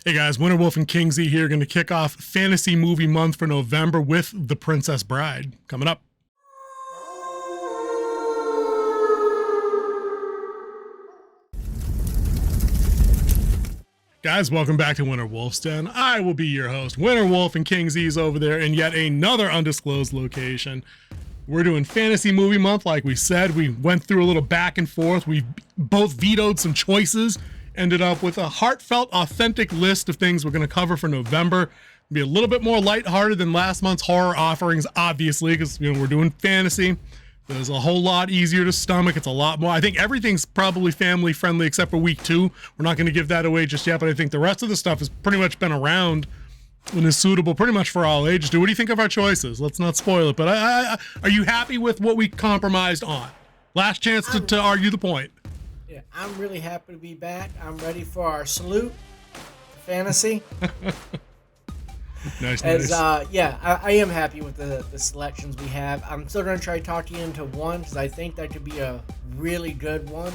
Hey guys, Winter Wolf and Kingsley here, going to kick off Fantasy Movie Month for November with The Princess Bride coming up. Guys, welcome back to Winter Wolf's Den. I will be your host. Winter Wolf and Kingsley's over there in yet another undisclosed location. We're doing Fantasy Movie Month, like we said. We went through a little back and forth. We both vetoed some choices. Ended up with a heartfelt, authentic list of things we're going to cover for November. Be a little bit more lighthearted than last month's horror offerings, obviously, because we're doing fantasy. It's a whole lot easier to stomach. It's a lot more. I think everything's probably family friendly except for week 2. We're not going to give that away just yet, but I think the rest of the stuff has pretty much been around and is suitable pretty much for all ages. What do you think of our choices? Let's not spoil it, but are you happy with what we compromised on? Last chance to argue the point. Yeah, I'm really happy to be back. I'm ready for our salute to fantasy. Nice. I am happy with the selections we have. I'm still going to try to talk you into one because I think that could be a really good one.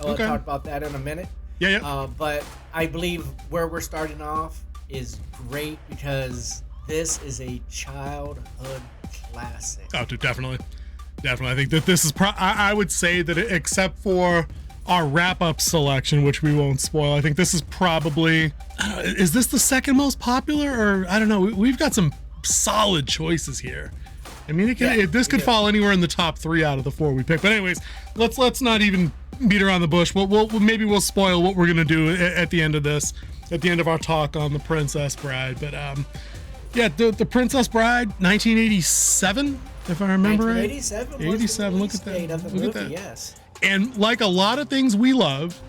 I'll talk about that in a minute. Yeah. But I believe where we're starting off is great because this is a childhood classic. Oh, dude, definitely. I think that this is I would say that except for our wrap-up selection, which we won't spoil, I think this is probably, is this the second most popular, or I don't know, we've got some solid choices here. I mean, this could fall anywhere in the top 3 out of the 4 we picked, but anyways, let's not even beat around the bush. Maybe we'll spoil what we're gonna do at the end of this, at the end of our talk on The Princess Bride. But the Princess Bride, 1987, if I remember right. 1987 look at that. Look at that. Yes. And like a lot of things we love,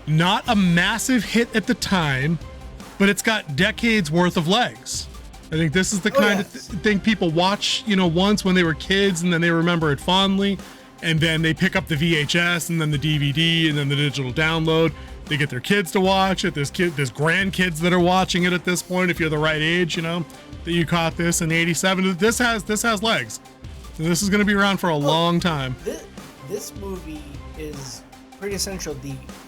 not a massive hit at the time, but it's got decades worth of legs. I think this is the kind of thing people watch, once when they were kids, and then they remember it fondly, and then they pick up the VHS and then the DVD and then the digital download. They get their kids to watch it. There's grandkids that are watching it at this point. If you're the right age, that you caught this in '87. This has legs. So this is going to be around for a long time. This movie is pretty essential.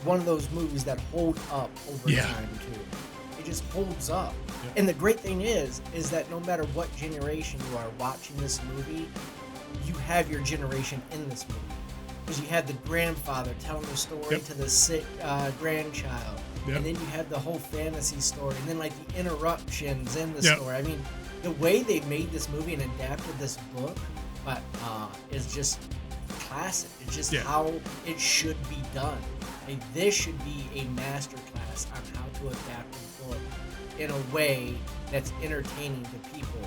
One of those movies that hold up over time too. It just holds up. Yeah. And the great thing is that no matter what generation you are watching this movie, you have your generation in this movie. Because you have the grandfather telling the story to the sick grandchild. Yep. And then you have the whole fantasy story. And then like the interruptions in the story. I mean, the way they made this movie and adapted this book is just classic. It's just how it should be done. Like, this should be a masterclass on how to adapt a book in a way that's entertaining to people.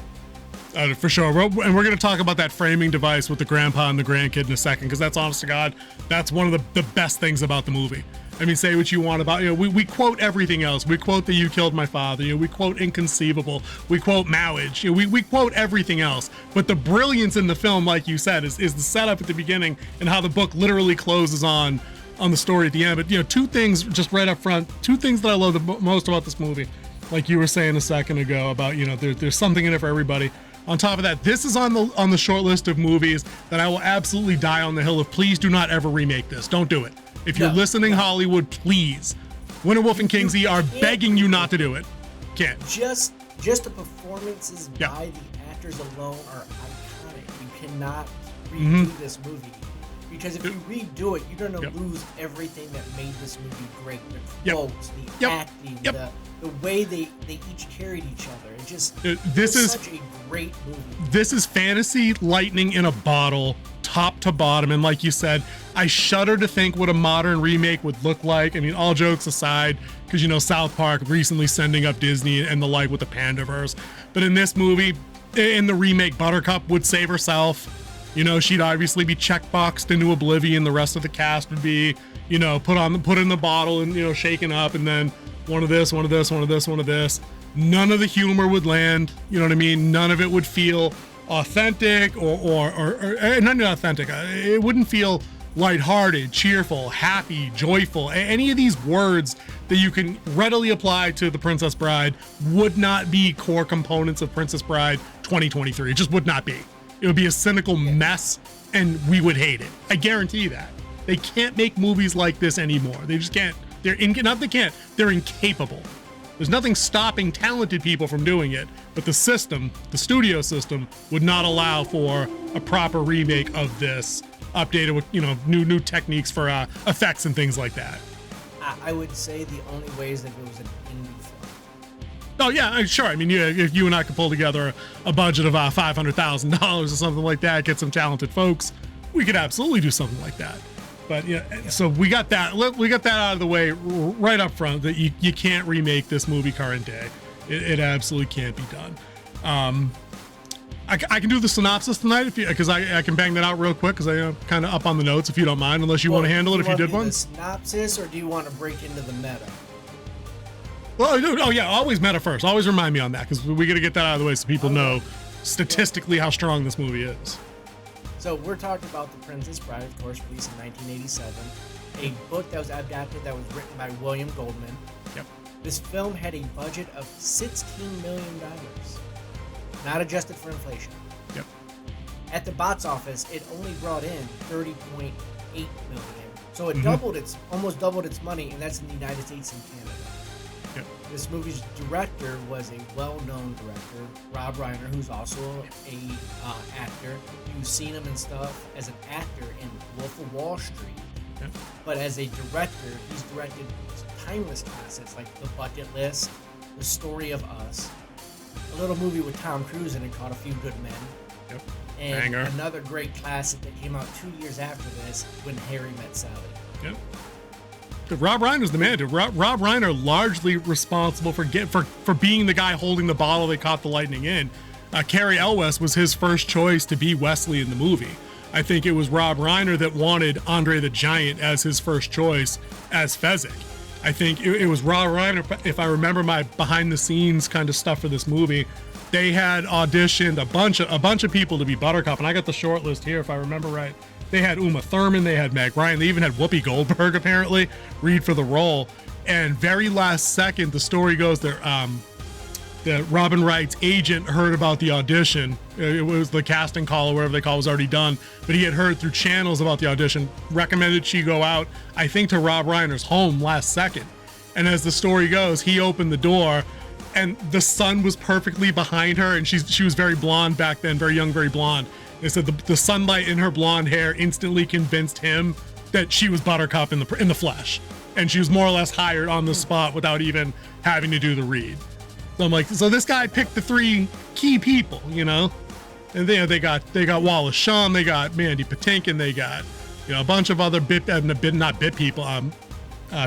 For sure. And we're going to talk about that framing device with the grandpa and the grandkid in a second, because that's, honest to God, that's one of the best things about the movie. I mean, say what you want about, we quote everything else. We quote that you killed my father. We quote inconceivable. We quote marriage. We quote everything else. But the brilliance in the film, like you said, is the setup at the beginning and how the book literally closes on the story at the end. But, 2 things just right up front, 2 things that I love the most about this movie. Like you were saying a second ago about, there's something in it for everybody. On top of that, this is on the short list of movies that I will absolutely die on the hill of. Please do not ever remake this. Don't do it. If you're listening, Hollywood, please. Winter Wolf and Kingsley are begging you not to do it. Can't. Just the performances by the actors alone are iconic. You cannot redo this movie. Because if you redo it, you're going to lose everything that made this movie great. The quotes, the acting, the way they each carried each other. It just this is such a great movie. This is fantasy lightning in a bottle, top to bottom. And like you said, I shudder to think what a modern remake would look like. I mean, all jokes aside, because South Park recently sending up Disney and the like with the Pandaverse. But in this movie, in the remake, Buttercup would save herself. She'd obviously be checkboxed into oblivion. The rest of the cast would be, put in the bottle and, shaken up, and then one of this, one of this, one of this, one of this. None of the humor would land. You know what I mean? None of it would feel authentic or not authentic. It wouldn't feel lighthearted, cheerful, happy, joyful. Any of these words that you can readily apply to The Princess Bride would not be core components of Princess Bride 2023. It just would not be. It would be a cynical mess, and we would hate it. I guarantee you that. They can't make movies like this anymore. They just can't. They're incapable. There's nothing stopping talented people from doing it, but the system, the studio system, would not allow for a proper remake of this, updated with, you know, new techniques for effects and things like that. I would say the only way is if it was an indie film. Oh yeah, sure. I mean, if you and I could pull together a budget of $500,000 or something like that, get some talented folks, we could absolutely do something like that. But yeah, so we got that. We got that out of the way right up front. That you can't remake this movie current day. It absolutely can't be done. I can do the synopsis tonight because I can bang that out real quick because I'm kind of up on the notes if you don't mind. Unless you want to handle it if you did one. The synopsis, or do you want to break into the meta? Well, oh yeah, always meta first. Always remind me on that because we got to get that out of the way so people know statistically how strong this movie is. So we're talking about The Princess Bride, of course, released in 1987. A book that was adapted that was written by William Goldman. Yep. This film had a budget of $16 million, not adjusted for inflation. Yep. At the box office, it only brought in $30.8 million. So it almost doubled its money, and that's in the United States and Canada. Yep. This movie's director was a well-known director, Rob Reiner, who's also a actor. You've seen him and stuff as an actor in Wolf of Wall Street. Yep. But as a director, he's directed timeless classics like The Bucket List, The Story of Us, a little movie with Tom Cruise in it called A Few Good Men, Yep. and Banger. another great classic that came out 2 years after this, When Harry Met Sally. Yep. Rob Reiner's the man, dude. Rob Reiner largely responsible for being the guy holding the bottle they caught the lightning in. Cary Elwes was his first choice to be Wesley in the movie. I think it was Rob Reiner that wanted Andre the Giant as his first choice as Fezzik. I think it was Rob Reiner, if I remember my behind the scenes kind of stuff for this movie, they had auditioned a bunch of people to be Buttercup, and I got the short list here if I remember right. They had Uma Thurman, they had Meg Ryan, they even had Whoopi Goldberg apparently read for the role. And very last second, the story goes that Robin Wright's agent heard about the audition. It was the casting call or whatever they call it was already done, but he had heard through channels about the audition, recommended she go out, I think to Rob Reiner's home last second. And as the story goes, he opened the door and the sun was perfectly behind her, and she was very blonde back then, very young, very blonde. They said the sunlight in her blonde hair instantly convinced him that she was Buttercup in the flesh, and she was more or less hired on the spot without even having to do the read. So I'm like, so this guy picked the three key people, you know, and then they got Wallace Shawn, they got Mandy Patinkin, they got, you know, a bunch of other not bit people,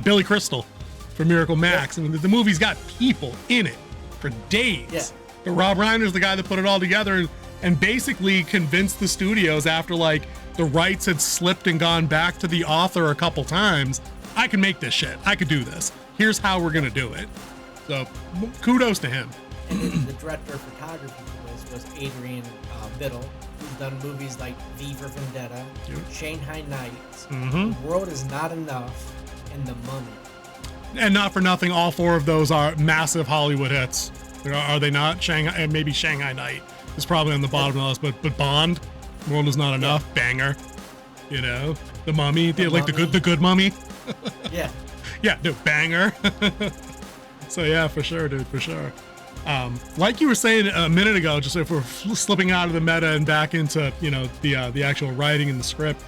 Billy Crystal from Miracle Max. I mean, the movie's got people in it for days. Yeah. But Rob Reiner's the guy that put it all together and basically convinced the studios after like the rights had slipped and gone back to the author a couple times, I can make this shit. I could do this. Here's how we're gonna do it. So kudos to him. And then the director of photography for this was Adrian Biddle, who's done movies like V for Vendetta, Shanghai Nights, The World Is Not Enough, and The Mummy. And not for nothing, all four of those are massive Hollywood hits. Are they not? Shanghai, maybe Shanghai Night is probably on the bottom of the list, but Bond, World Is Not Enough, banger. You know, The Mummy, the good Mummy. Yeah. Yeah, no, banger. So yeah, for sure, dude, for sure. Like you were saying a minute ago, just if we're slipping out of the meta and back into, you know, the actual writing and the script,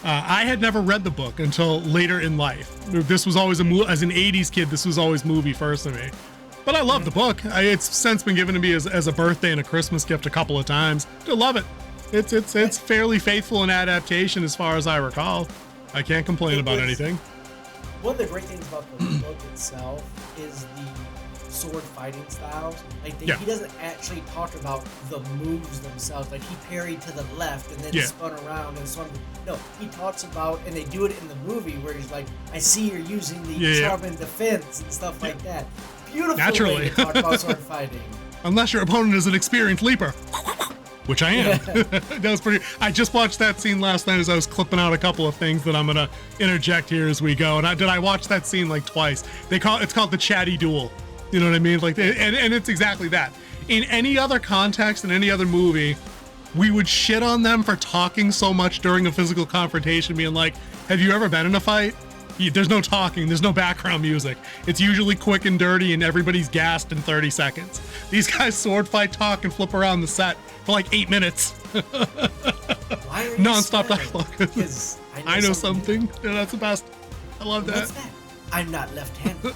I had never read the book until later in life. This was always as an 80s kid, this was always movie first to me. But I love the book. It's since been given to me as a birthday and a Christmas gift a couple of times. I love it. It's fairly faithful in adaptation as far as I recall. I can't complain about anything. One of the great things about the book itself is the sword fighting styles. Like he doesn't actually talk about the moves themselves. Like he parried to the left and then spun around and swung. No, he talks about, and they do it in the movie where he's like, "I see you're using the charm and defense and stuff like that." Beautiful way to talk about sword fighting. Unless your opponent is an experienced leaper. Which I am. That was pretty. I just watched that scene last night as I was clipping out a couple of things that I'm gonna interject here as we go. And I watched that scene like twice. It's called the chatty duel. You know what I mean? Like, and it's exactly that. In any other context, in any other movie, we would shit on them for talking so much during a physical confrontation, being like, "Have you ever been in a fight?" There's no talking, there's no background music. It's usually quick and dirty, and everybody's gassed in 30 seconds. These guys sword fight, talk, and flip around the set for like 8 minutes. Why are you non-stop smiling? dialogue. Because I know something. Yeah, that's the best. I love that. What's that? I'm not left-handed.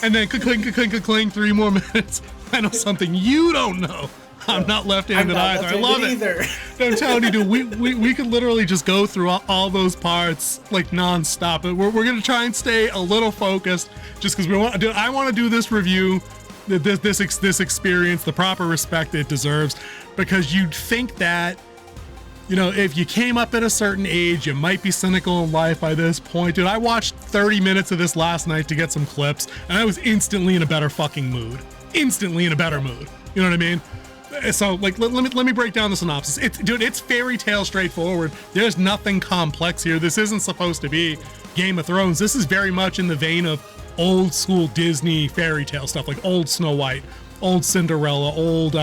And then clink, 3 more minutes. I know something you don't know. I'm not left-handed either. I love it. Either. I'm telling you, dude, we could literally just go through all those parts like non-stop. But we're gonna try and stay a little focused, just because we want. Dude, I want to do this review, this experience, the proper respect it deserves, because you'd think that, you know, if you came up at a certain age, you might be cynical in life by this point. Dude, I watched 30 minutes of this last night to get some clips, and I was instantly in a better fucking mood. Instantly in a better mood. You know what I mean? So, like, let me break down the synopsis. It's fairy tale straightforward. There's nothing complex here. This isn't supposed to be Game of Thrones. This is very much in the vein of old school Disney fairy tale stuff, like old Snow White, old Cinderella, old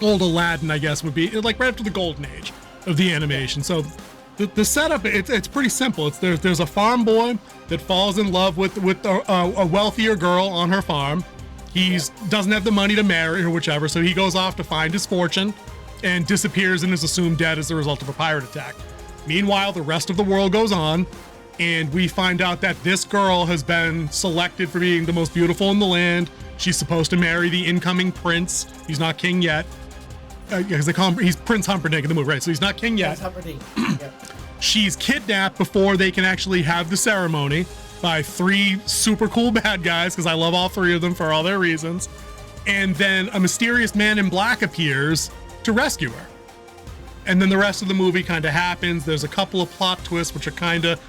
Aladdin, I guess, would be like right after the golden age of the animation. So the setup, it's pretty simple. There's a farm boy that falls in love with a wealthier girl on her farm. He doesn't have the money to marry or whichever, so he goes off to find his fortune and disappears and is assumed dead as a result of a pirate attack. Meanwhile, the rest of the world goes on, and we find out that this girl has been selected for being the most beautiful in the land. She's supposed to marry the incoming prince. He's not king yet. Because they call him, he's Prince Humperdink in the movie, right? So he's not king yet. Prince Humperdink. Yep. She's kidnapped before they can actually have the ceremony by 3 super cool bad guys, because I love all 3 of them for all their reasons. And then a mysterious man in black appears to rescue her. And then the rest of the movie kind of happens. There's a couple of plot twists which are kind of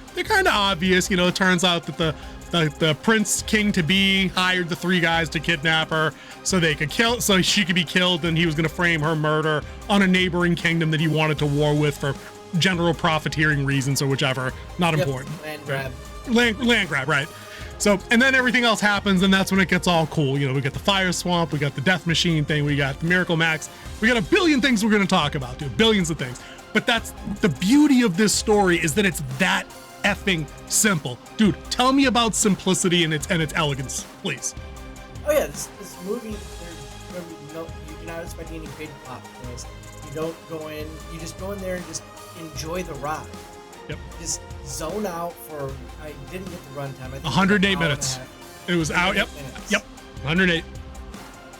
obvious. You know, it turns out that the prince king to be hired the 3 guys to kidnap her so she could be killed, and he was going to frame her murder on a neighboring kingdom that he wanted to war with for general profiteering reasons or whichever. Not important. Land grab. Land grab, right? So, and then everything else happens, and that's when it gets all cool. You know, we got the fire swamp, we got the death machine thing, we got the Miracle Max, we got a billion things we're going to talk about, dude. Billions of things. But that's the beauty of this story, is that it's that effing simple. Dude, tell me about simplicity and its elegance, please. Oh yeah, this movie, you're not expecting any big plot twists. You don't go in, you just go in there and just enjoy the ride. Yep. Just zone out for, I didn't get the runtime. 108 minutes. It was out, yep. Minutes. Yep, 108.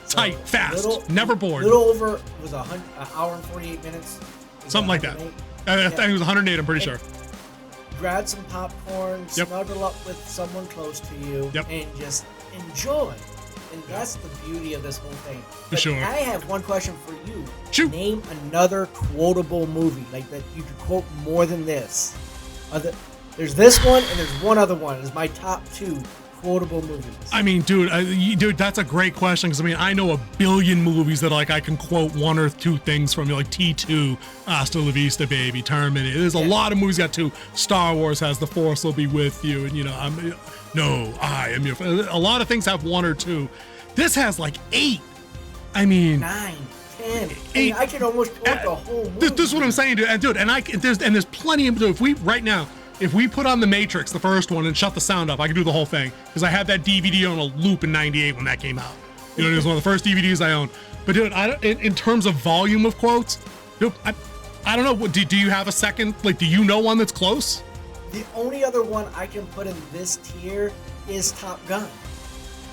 So Tight, fast, never bored. A little over, it was an hour and 48 minutes. Something like that. I think it was 108, I'm pretty sure. Grab some popcorn, snuggle up with someone close to you, and just enjoy. And that's the beauty of this whole thing. For sure. I have one question for you. Shoot. Name another quotable movie like that you could quote more than this. There's this one, and there's one other one. It's my top 2 quotable movies. I mean, dude, that's a great question, because I mean, I know a billion movies that like I can quote 1 or 2 things from, like T2, Hasta La Vista Baby, Terminator. There's a lot of movies got 2. Star Wars has The Force Will Be With You, and I am your friend. A lot of things have 1 or 2. This has like 8. I mean, 9, 10. 8. I could almost quote the whole movie. This is what I'm saying, dude. There's plenty of. If we put on The Matrix, the first one, and shut the sound up, I could do the whole thing, because I had that DVD on a loop in '98 when that came out. You know, it was one of the first DVDs I owned. But dude, in terms of volume of quotes, dude, I don't know. Do you have a second? Like, do you know one that's close? The only other one I can put in this tier is Top Gun.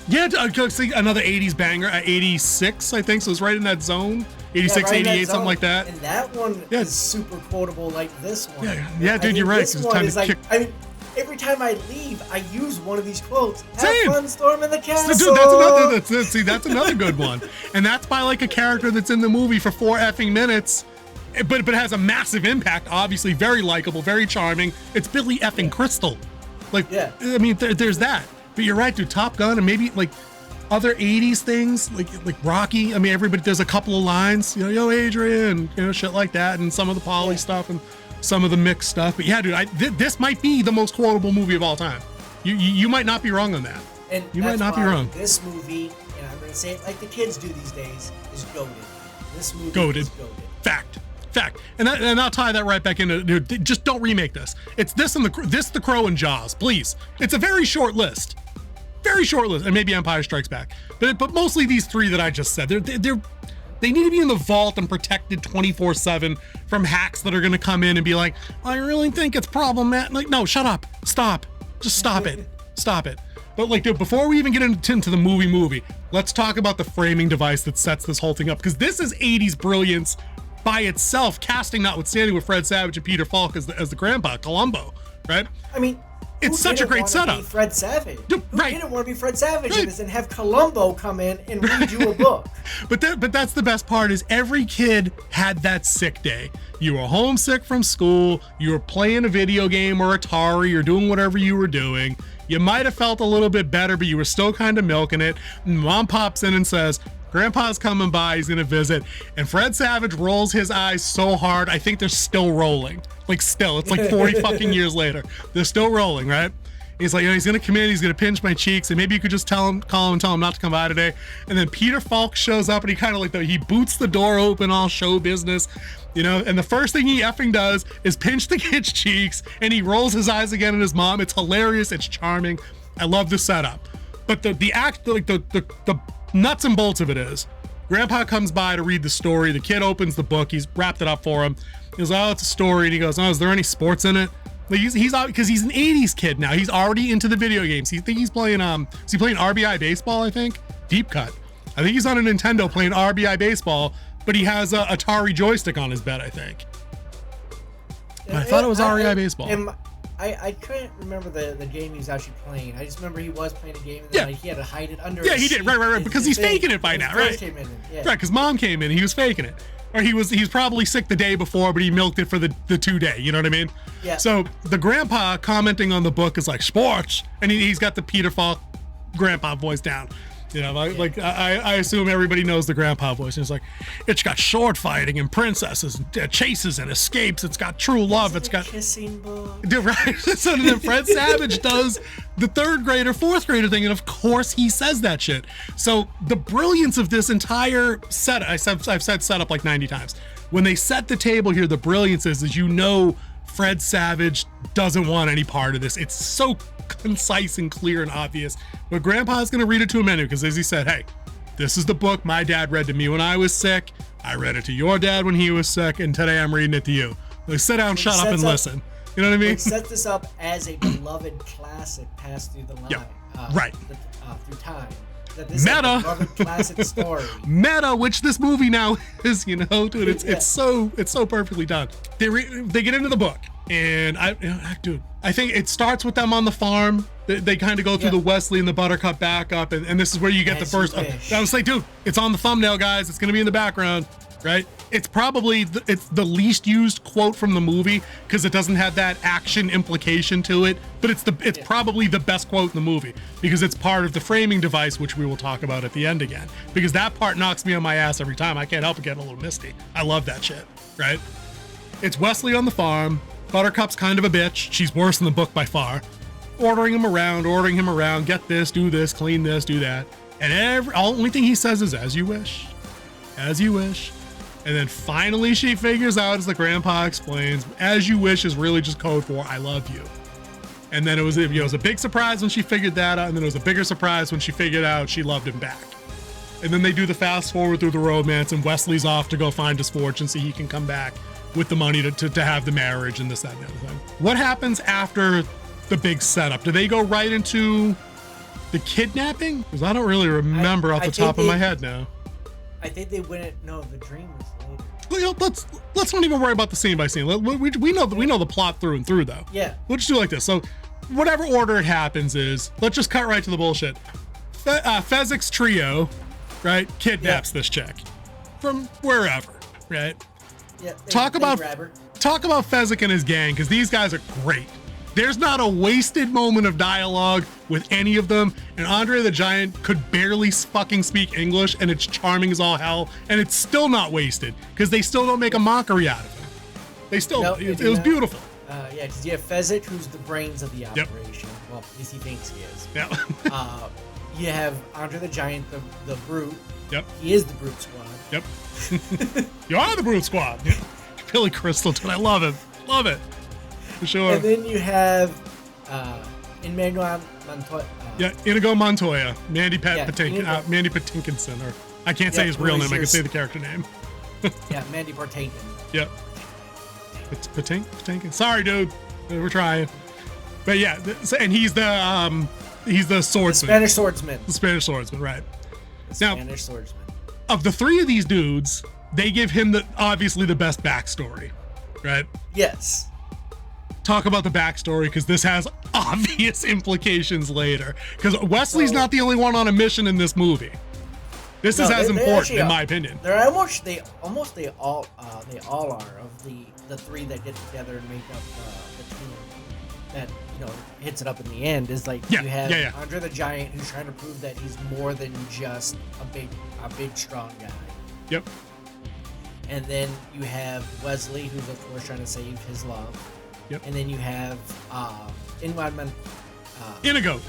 Yeah, see, another 80s banger, 86, I think, so it's right in that zone. 86, right 88, something like that. And that one is super quotable like this one. Yeah, dude, you're right. This one is like, I mean, every time I leave, I use one of these quotes. Have fun storming the castle. Dude, that's another good one. And that's by like a character that's in the movie for 4 effing minutes, but has a massive impact, obviously, very likable, very charming. It's Billy effing Crystal. Like, I mean, there's that. But you're right, dude, Top Gun, and maybe like other 80s things, like Rocky. I mean, everybody, there's a couple of lines, yo, Adrian, shit like that, and some of the Polly stuff and some of the mixed stuff. But yeah, dude, this might be the most quotable movie of all time. You might not be wrong on that. And you might not be wrong. This movie, and I'm going to say it like the kids do these days, is goated. This movie goated. is goated. Fact. Fact. And I'll tie that right back into, dude, just don't remake this. It's this and the Crow and Jaws, please. It's a very short list. Very short list. And maybe Empire Strikes Back. But mostly these three that I just said. They need to be in the vault and protected 24/7 from hacks that are going to come in and be like, I really think it's problematic. Like, no, shut up. Stop. Just stop it. Stop it. But like, dude, before we even get into the movie, let's talk about the framing device that sets this whole thing up. Because this is 80s brilliance by itself, casting notwithstanding with Fred Savage and Peter Falk as the grandpa, Columbo, right? I mean, it's such a great setup. Fred Savage. Dude, Who didn't want to be Fred Savage in this and have Columbo come in and read you a book? But that's the best part is every kid had that sick day. You were homesick from school, you were playing a video game or Atari or doing whatever you were doing. You might have felt a little bit better, but you were still kind of milking it. And Mom pops in and says, Grandpa's coming by, he's gonna visit. And Fred Savage rolls his eyes so hard, I think they're still rolling. Like still, it's like 40 fucking years later. They're still rolling, right? He's like, he's gonna come in, he's gonna pinch my cheeks, and maybe you could just call him and tell him not to come by today. And then Peter Falk shows up and he kind of like, he boots the door open, all show business, and the first thing he effing does is pinch the kid's cheeks, and he rolls his eyes again at his mom. It's hilarious, it's charming. I love the setup. But the nuts and bolts of it is, Grandpa comes by to read the story. The kid opens the book. He's wrapped it up for him. He goes, oh, it's a story. And he goes, oh, is there any sports in it? Like he's out because he's an 80s kid now. He's already into the video games. He's playing, is he playing RBI baseball, I think? Deep cut. I think he's on a Nintendo playing RBI baseball, but he has a Atari joystick on his bed, I think. But I thought it was RBI baseball. I couldn't remember the game he was actually playing. I just remember he was playing a game and then like, he had to hide it under. Yeah, he did. Right. Because he's faking it by now, right? Right, because Mom came in and he was faking it. Or he's probably sick the day before, but he milked it for the 2-day. You know what I mean? Yeah. So the grandpa commenting on the book is like, sports. And he's got the Peter Falk grandpa voice down. I assume everybody knows the grandpa voice. And it's like, it's got sword fighting and princesses, and chases and escapes. It's got true love. It's got kissing book. Right. So then Fred Savage does the 3rd grader, 4th grader thing, and of course he says that shit. So the brilliance of this entire setup, I've said setup like 90 times. When they set the table here, the brilliance is Fred Savage doesn't want any part of this. It's so concise and clear and obvious, but Grandpa's gonna read it to him anyway, because as he said, hey, this is the book my dad read to me when I was sick. I read it to your dad when he was sick, and today I'm reading it to you. Like, sit down, shut up, and listen. You know what I mean? It sets this up as a beloved classic passed through the line. Yep. Right. Through time. That this Meta. Is a beloved classic story. Meta, which this movie now is, dude. It's so perfectly done. They get into the book, and I think it starts with them on the farm. They kind of go through the Wesley and the Buttercup backup, and this is where you get the first. I was like, dude, it's on the thumbnail, guys. It's gonna be in the background, right? It's probably it's the least used quote from the movie because it doesn't have that action implication to it. But it's probably the best quote in the movie because it's part of the framing device, which we will talk about at the end again. Because that part knocks me on my ass every time. I can't help but get a little misty. I love that shit, right? It's Wesley on the farm. Buttercup's kind of a bitch. She's worse in the book by far. Ordering him around, get this, do this, clean this, do that. And only thing he says is, as you wish. As you wish. And then finally she figures out, as the grandpa explains, as you wish is really just code for I love you. And then it was a big surprise when she figured that out, and then it was a bigger surprise when she figured out she loved him back. And then they do the fast forward through the romance, and Wesley's off to go find his fortune so he can come back with the money to have the marriage and this, that, and the other thing. What happens after the big setup? Do they go right into the kidnapping? Because I don't really remember off the top of my head now. I think they went. No, the dream was later. Let's not even worry about the scene by scene. We know the plot through and through, though. Yeah. We'll just do it like this. So, whatever order it happens is, let's just cut right to the bullshit. Fezzik's trio, right, kidnaps this chick from wherever, right? Yeah. Talk about Fezzik and his gang, because these guys are great. There's not a wasted moment of dialogue with any of them, and Andre the Giant could barely fucking speak English, and it's charming as all hell, and it's still not wasted, because they still don't make a mockery out of him. They still, it was beautiful. Yeah, because you have Fezzik, who's the brains of the operation. Yep. Well, at least he thinks he is. Yeah. You have Andre the Giant, the Brute. Yep. He is the Brute Squad. Yep. You are the Brute Squad. Billy Crystal, dude. I love him. Love it. For sure. And then you have Emmanuel Montoya. Yeah, Inigo Montoya. Mandy Inigo. Patinkinson. Or I can't say his real name. I can say the character name. Yeah, Mandy Patinkin. Yep. It's Patinkin. Sorry, dude. We're trying. But yeah, and he's the swordsman. Spanish swordsman. The Spanish swordsman, right. Spanish swordsman. Of the three of these dudes, they give him obviously the best backstory, right? Yes. Talk about the backstory, because this has obvious implications later. Because Wesley's not the only one on a mission in this movie. This is as important, in my opinion. They all are of the three that get together and make up the team that hits it up in the end. Is like you have Andre the Giant, who's trying to prove that he's more than just a big strong guy. Yep. And then you have Wesley, who's of course trying to save his love. Yep. And then you have Inigo,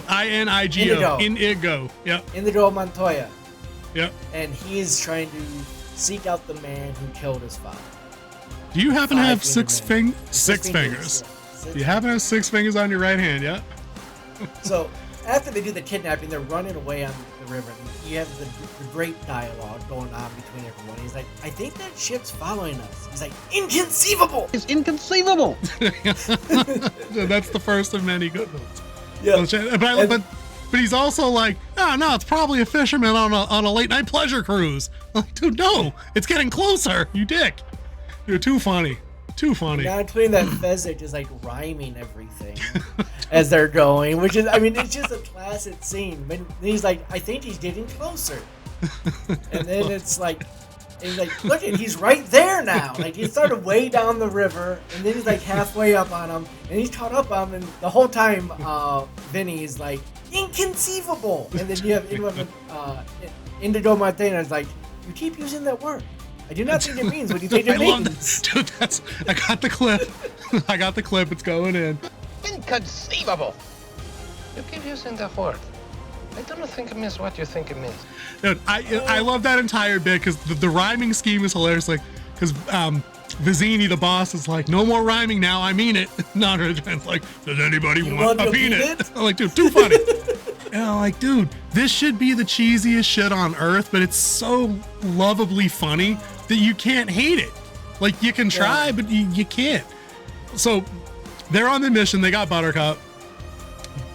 I-N-I-G-O, Inigo. Yep. Inigo Montoya. Yep. And he is trying to seek out the man who killed his father. Do you happen to have six fingers? Do you happen to have 6 fingers on your right hand? Yeah. So after they do the kidnapping, they're running away on the river. And you have the great dialogue going on between everyone. He's like, I think that ship's following us. He's like, inconceivable! It's inconceivable! That's the first of many good ones. Yeah. But he's also like, oh, no, it's probably a fisherman on a late night pleasure cruise. I'm like, dude, no, it's getting closer, you dick. You're too funny. Too funny. Not including that Fezzik is like rhyming everything as they're going, which is, it's just a classic scene. But he's like, I think he's getting closer. And then he's like, look, he's right there now. Like, he started way down the river, and then he's like halfway up on him, and he's caught up on him, and the whole time, Vinny is like, inconceivable. And then you have Indigo Martinez like, you keep using that word. I do not think it means what you think it means. Dude, I got the clip. I got the clip. It's going in. Inconceivable. You keep using that word. I don't think it means what you think it means. Dude, I love that entire bit, because the rhyming scheme is hilarious. Like, because Vizzini, the boss, is like, no more rhyming now. I mean it. Not like, does anybody want a peanut? I'm like, dude, too funny. And I'm like, dude, this should be the cheesiest shit on earth, but it's so lovably funny that you can't hate it. Like, you can try, but you can't. So they're on the mission. They got Buttercup.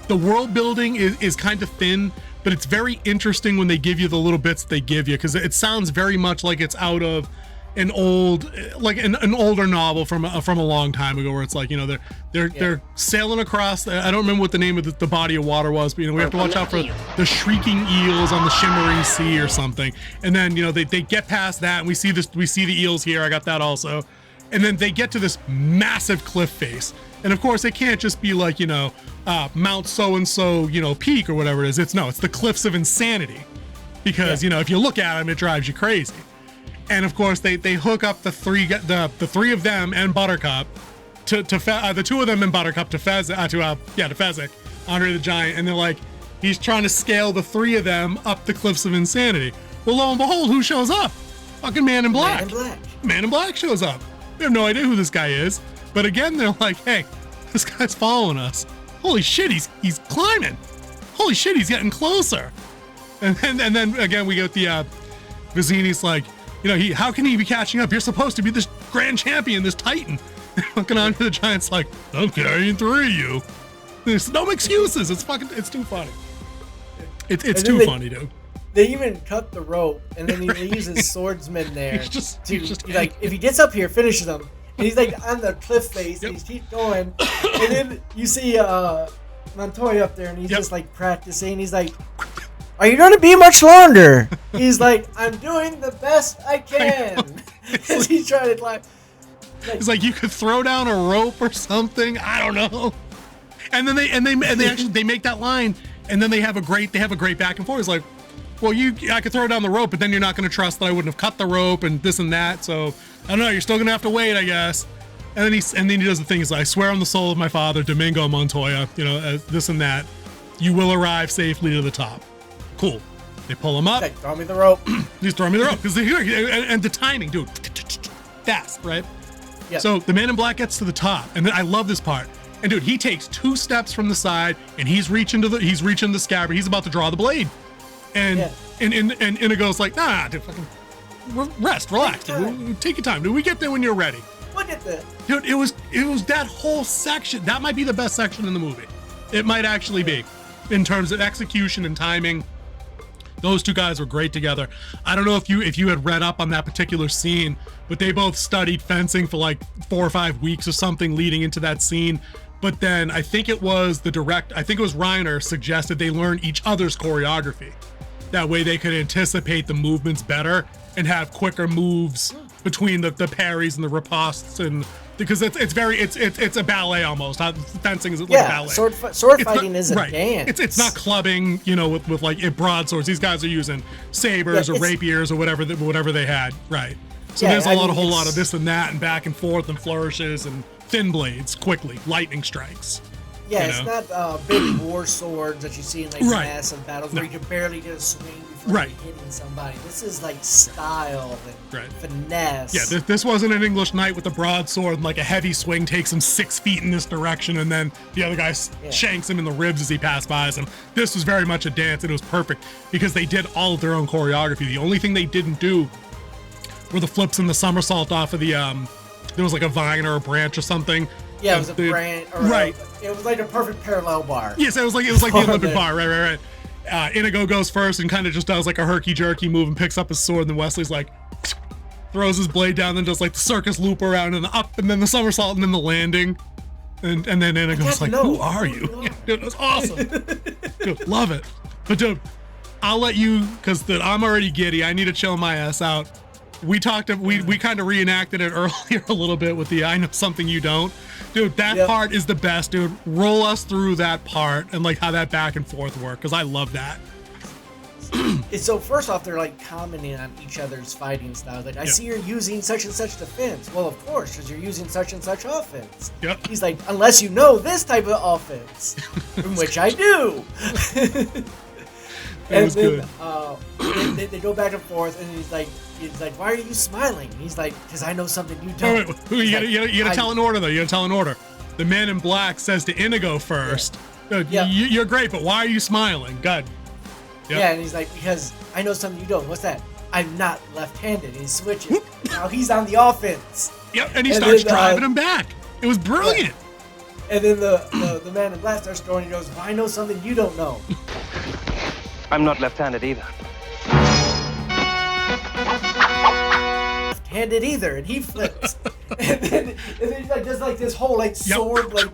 The world building is kind of thin, but it's very interesting when they give you the little bits they give you, because it sounds very much like it's out of an old, like an older novel from a long time ago, where it's like, they're sailing across. I don't remember what the name of the body of water was, but we have to watch out for the shrieking eels on the shimmering sea or something. And then they get past that, and we see the eels here. I got that also. And then they get to this massive cliff face, and of course it can't just be like Mount so and so peak or whatever it is. It's the Cliffs of Insanity, because if you look at them, it drives you crazy. And of course, they hook up the three of them and Buttercup to the two of them and Buttercup to Fezzik, Andre the Giant, and they're like, he's trying to scale the three of them up the Cliffs of Insanity. Well, lo and behold, who shows up? Fucking Man in Black. Man in Black shows up. We have no idea who this guy is, but again, they're like, hey, this guy's following us. Holy shit, he's climbing. Holy shit, he's getting closer. And then again, we get the Vizzini's like, how can he be catching up? You're supposed to be this grand champion, this titan. Looking on to the Giant's like, I'm carrying 3 of you. There's no excuses. It's too funny. It's too funny, dude. They even cut the rope, and then he leaves his swordsman there. He's like, if he gets up here, finishes him. And he's like on the cliff face, and he keeps going. And then you see Montoya up there, and he's just like practicing. He's like, are you going to be much longer? He's like, I'm doing the best I can. And he's trying to like. He's like, you could throw down a rope or something. I don't know. And then they actually make that line, and then they have a great back and forth. It's like, well, I could throw down the rope, but then you're not going to trust that I wouldn't have cut the rope and this and that. So I don't know. You're still going to have to wait, I guess. And then he does the thing. He's like, I swear on the soul of my father, Domingo Montoya, this and that, you will arrive safely to the top. Cool. They pull him up. Like, throw me the rope. He's throwing me the rope, because and the timing, dude, fast, right? Yep. So the Man in Black gets to the top, and then I love this part. And dude, he takes 2 steps from the side, and he's reaching the scabbard. He's about to draw the blade, and Inigo's like, nah, dude, fucking rest, relax, take your time, dude. We get there when you're ready. Look at this, dude. It was that whole section. That might be the best section in the movie. It might actually be, in terms of execution and timing. Those 2 guys were great together. I don't know if you had read up on that particular scene, but they both studied fencing for like 4 or 5 weeks or something leading into that scene. But then I think it was Reiner suggested they learn each other's choreography. That way they could anticipate the movements better and have quicker moves between the parries and the ripostes, and because it's a ballet almost. Fencing is like a ballet. Sword fighting is a dance. It's not clubbing, with like broadswords. These guys are using sabers or rapiers or whatever they had. Right. So there's a whole lot of this and that and back and forth and flourishes and thin blades quickly, lightning strikes. Yeah, it's not big war swords that you see in like massive battles where you can barely get a swing before you're hitting somebody. This is like style and finesse. Yeah, this wasn't an English knight with a broadsword and like a heavy swing takes him 6 feet in this direction and then the other guy shanks him in the ribs as he passed by him. This was very much a dance, and it was perfect because they did all of their own choreography. The only thing they didn't do were the flips and the somersault off of the there was like a vine or a branch or something. Yeah, it was a branch. It was like a perfect parallel bar. Yes, it was like the Olympic bar. Right. Inigo goes first and kind of just does like a herky jerky move and picks up his sword. And then Wesley's like throws his blade down and does like the circus loop around and the up and then the somersault and then the landing. And then Inigo's like, "Who are you?" Dude, it was awesome. Dude, love it. But dude, I'll let you, because I'm already giddy. I need to chill my ass out. We kind of reenacted it earlier a little bit with the I know something you don't. Dude, that part is the best, dude. Roll us through that part and like how that back and forth work, because I love that. So first off, they're like commenting on each other's fighting styles. Like, I see you're using such and such defense. Well, of course, because you're using such and such offense. Yep. He's like, unless you know this type of offense, in which I do. And then they go back and forth, and he's like, why are you smiling? He's like, because I know something you don't. Wait, you gotta tell an order though. You gotta tell an order. The Man in Black says to Inigo first, "You're great, but why are you smiling?" Good. Yep. Yeah, and he's like, because I know something you don't. What's that? I'm not left-handed. And he switches. Now he's on the offense. Yep, and he starts driving him back. It was brilliant. And then the Man in Black starts going. He goes, well, I know something you don't know. I'm not left-handed either. Left-handed either, and he flips. and then he like does like this whole like sword dude,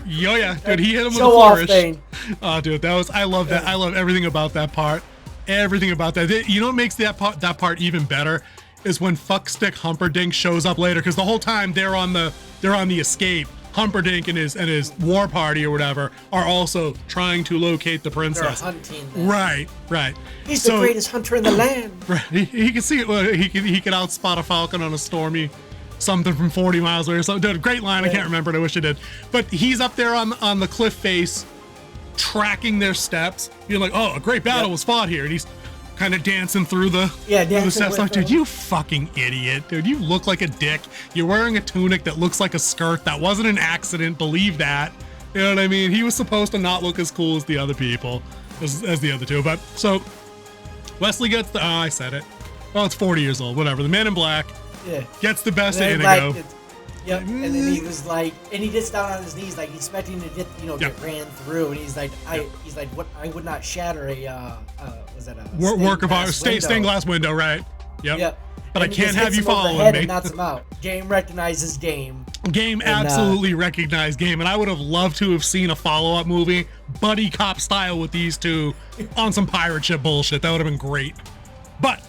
he hit him with a flourish. Thing. Oh, dude, I love that. I love everything about that part. Everything about that. You know what makes that part even better is when Fuckstick Humperdink shows up later, because the whole time they're on the escape. Humperdink and his war party or whatever are also trying to locate the princess. They're hunting them. Right. He's the greatest hunter in the land. Right. He can see it. He can outspot a falcon on a stormy something from 40 miles away or something. Dude, great line. I can't remember it. I wish I did. But he's up there on the cliff face, tracking their steps. You're like, oh, a great battle was fought here. And he's kind of dancing through the steps. Like, dude, you fucking idiot. Dude, you look like a dick. You're wearing a tunic that looks like a skirt. That wasn't an accident. Believe that. You know what I mean? He was supposed to not look as cool as the other people, as the other two. But so Wesley gets I said it. Well, it's 40 years old. Whatever. The Man in Black gets the best of Inigo. And then he was like, and he gets down on his knees, like expecting to get ran through, and he's like, what? I would not shatter a was that a work of art, stained glass window, right? Yep. But and I can't have you following me. And knocks him out. Game recognizes game. Game absolutely recognized game, and I would have loved to have seen a follow-up movie, buddy cop style, with these two on some pirate ship bullshit. That would have been great. But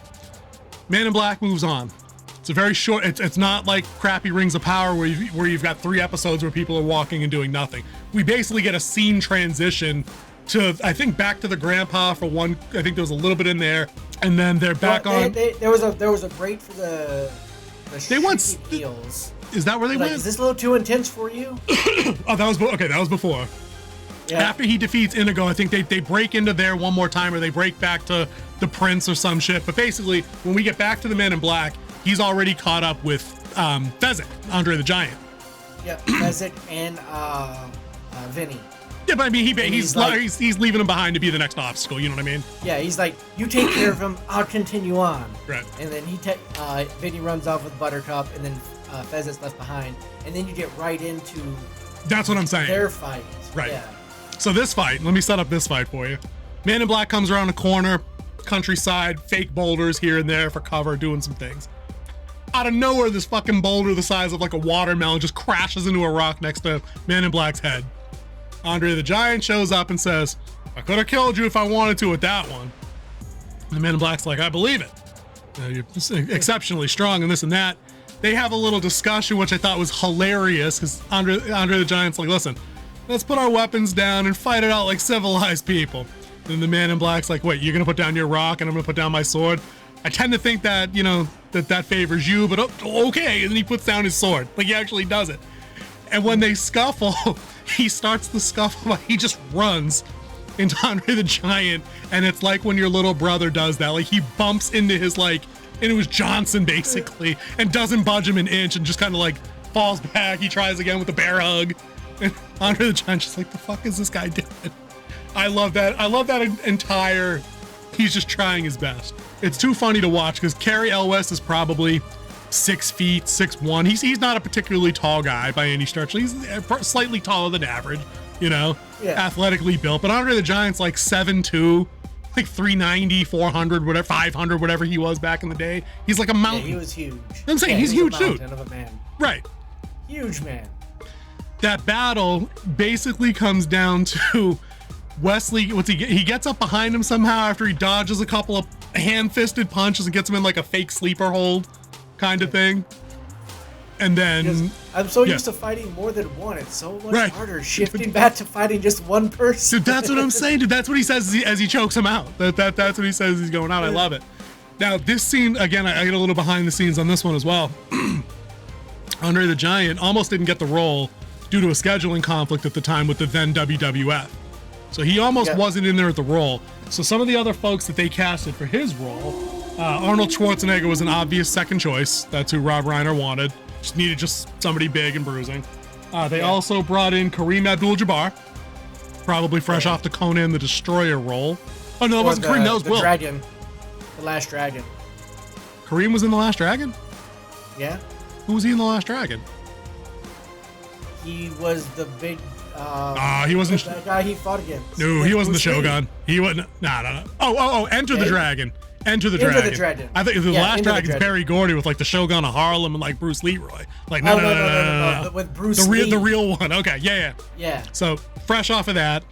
Man in Black moves on. It's a very short. It's not like crappy Rings of Power where you've got 3 episodes where people are walking and doing nothing. We basically get a scene transition to, I think, back to the grandpa for one. I think there was a little bit in there, and then they're back on. There was a break for the they went heels. Is that where they went? Is this a little too intense for you? Oh, that was okay. That was before. Yeah. After he defeats Inigo, I think they break into there one more time, or they break back to the prince or some shit. But basically, when we get back to the Man in Black, he's already caught up with Fezzik, Andre the Giant. Yep, Fezzik and Vinny. Yeah, but I mean, he's he's leaving him behind to be the next obstacle. You know what I mean? Yeah, he's like, you take care of him, I'll continue on. Right. And then Vinny runs off with Buttercup, and then Fezzik's left behind, and then you get right into. That's what I'm saying. Their fight. Right. Yeah. So this fight, let me set up this fight for you. Man in Black comes around a corner, countryside, fake boulders here and there for cover, doing some things. Out of nowhere, this fucking boulder the size of like a watermelon just crashes into a rock next to Man in Black's head. Andre the Giant shows up and says, I could have killed you if I wanted to with that one. And the Man in Black's like, I believe it. You're exceptionally strong and this and that. They have a little discussion, which I thought was hilarious, because Andre the Giant's like, listen, let's put our weapons down and fight it out like civilized people. And the Man in Black's like, wait, you're going to put down your rock and I'm going to put down my sword? I tend to think that, that favors you, but okay. And then he puts down his sword. Like, he actually does it. And when they scuffle, he starts the scuffle, but he just runs into Andre the Giant. And it's like when your little brother does that. Like, he bumps into his, into his Johnson, basically, and doesn't budge him an inch and just kind of, falls back. He tries again with a bear hug. And Andre the Giant's just like, the fuck is this guy doing? I love that. I love that entire, he's just trying his best. It's too funny to watch because Cary Elwes is probably 6 feet, 6'1". He's not a particularly tall guy by any stretch. He's slightly taller than average, athletically built. But Andre the Giant's like 7'2", like 390, 400, whatever, 500, whatever he was back in the day. He's like a mountain. Yeah, he was huge. I'm saying he's huge too. Of a man. Right. Huge man. That battle basically comes down to Wesley. He gets up behind him somehow after he dodges a couple of hand-fisted punches and gets him in like a fake sleeper hold kind of thing. And then I'm so used to fighting more than one. It's so much harder shifting back to fighting just one person. Dude, that's what I'm saying. Dude, that's what he says as he chokes him out. That's what he says he's going out. I love it. Now, this scene, again, I get a little behind the scenes on this one as well. Andre the Giant almost didn't get the role due to a scheduling conflict at the time with the then WWF. So he almost wasn't in there at the role. So some of the other folks that they casted for his role, Arnold Schwarzenegger was an obvious second choice. That's who Rob Reiner wanted. Just needed somebody big and bruising. They also brought in Kareem Abdul-Jabbar, probably fresh off the Conan the Destroyer role. Oh no, it wasn't Kareem. That was Will. Dragon, the Last Dragon. Kareem was in the Last Dragon. Yeah. Who was he in the Last Dragon? He was the big. He wasn't. That guy he fought against. No, he wasn't the Shogun. He wasn't. No. Oh, Enter the Dragon. Enter the Dragon. I think the Last Dragon's Barry Gordy with the Shogun of Harlem and Bruce Leroy. No. With Bruce Lee. The real one. Okay, yeah. So fresh off of that,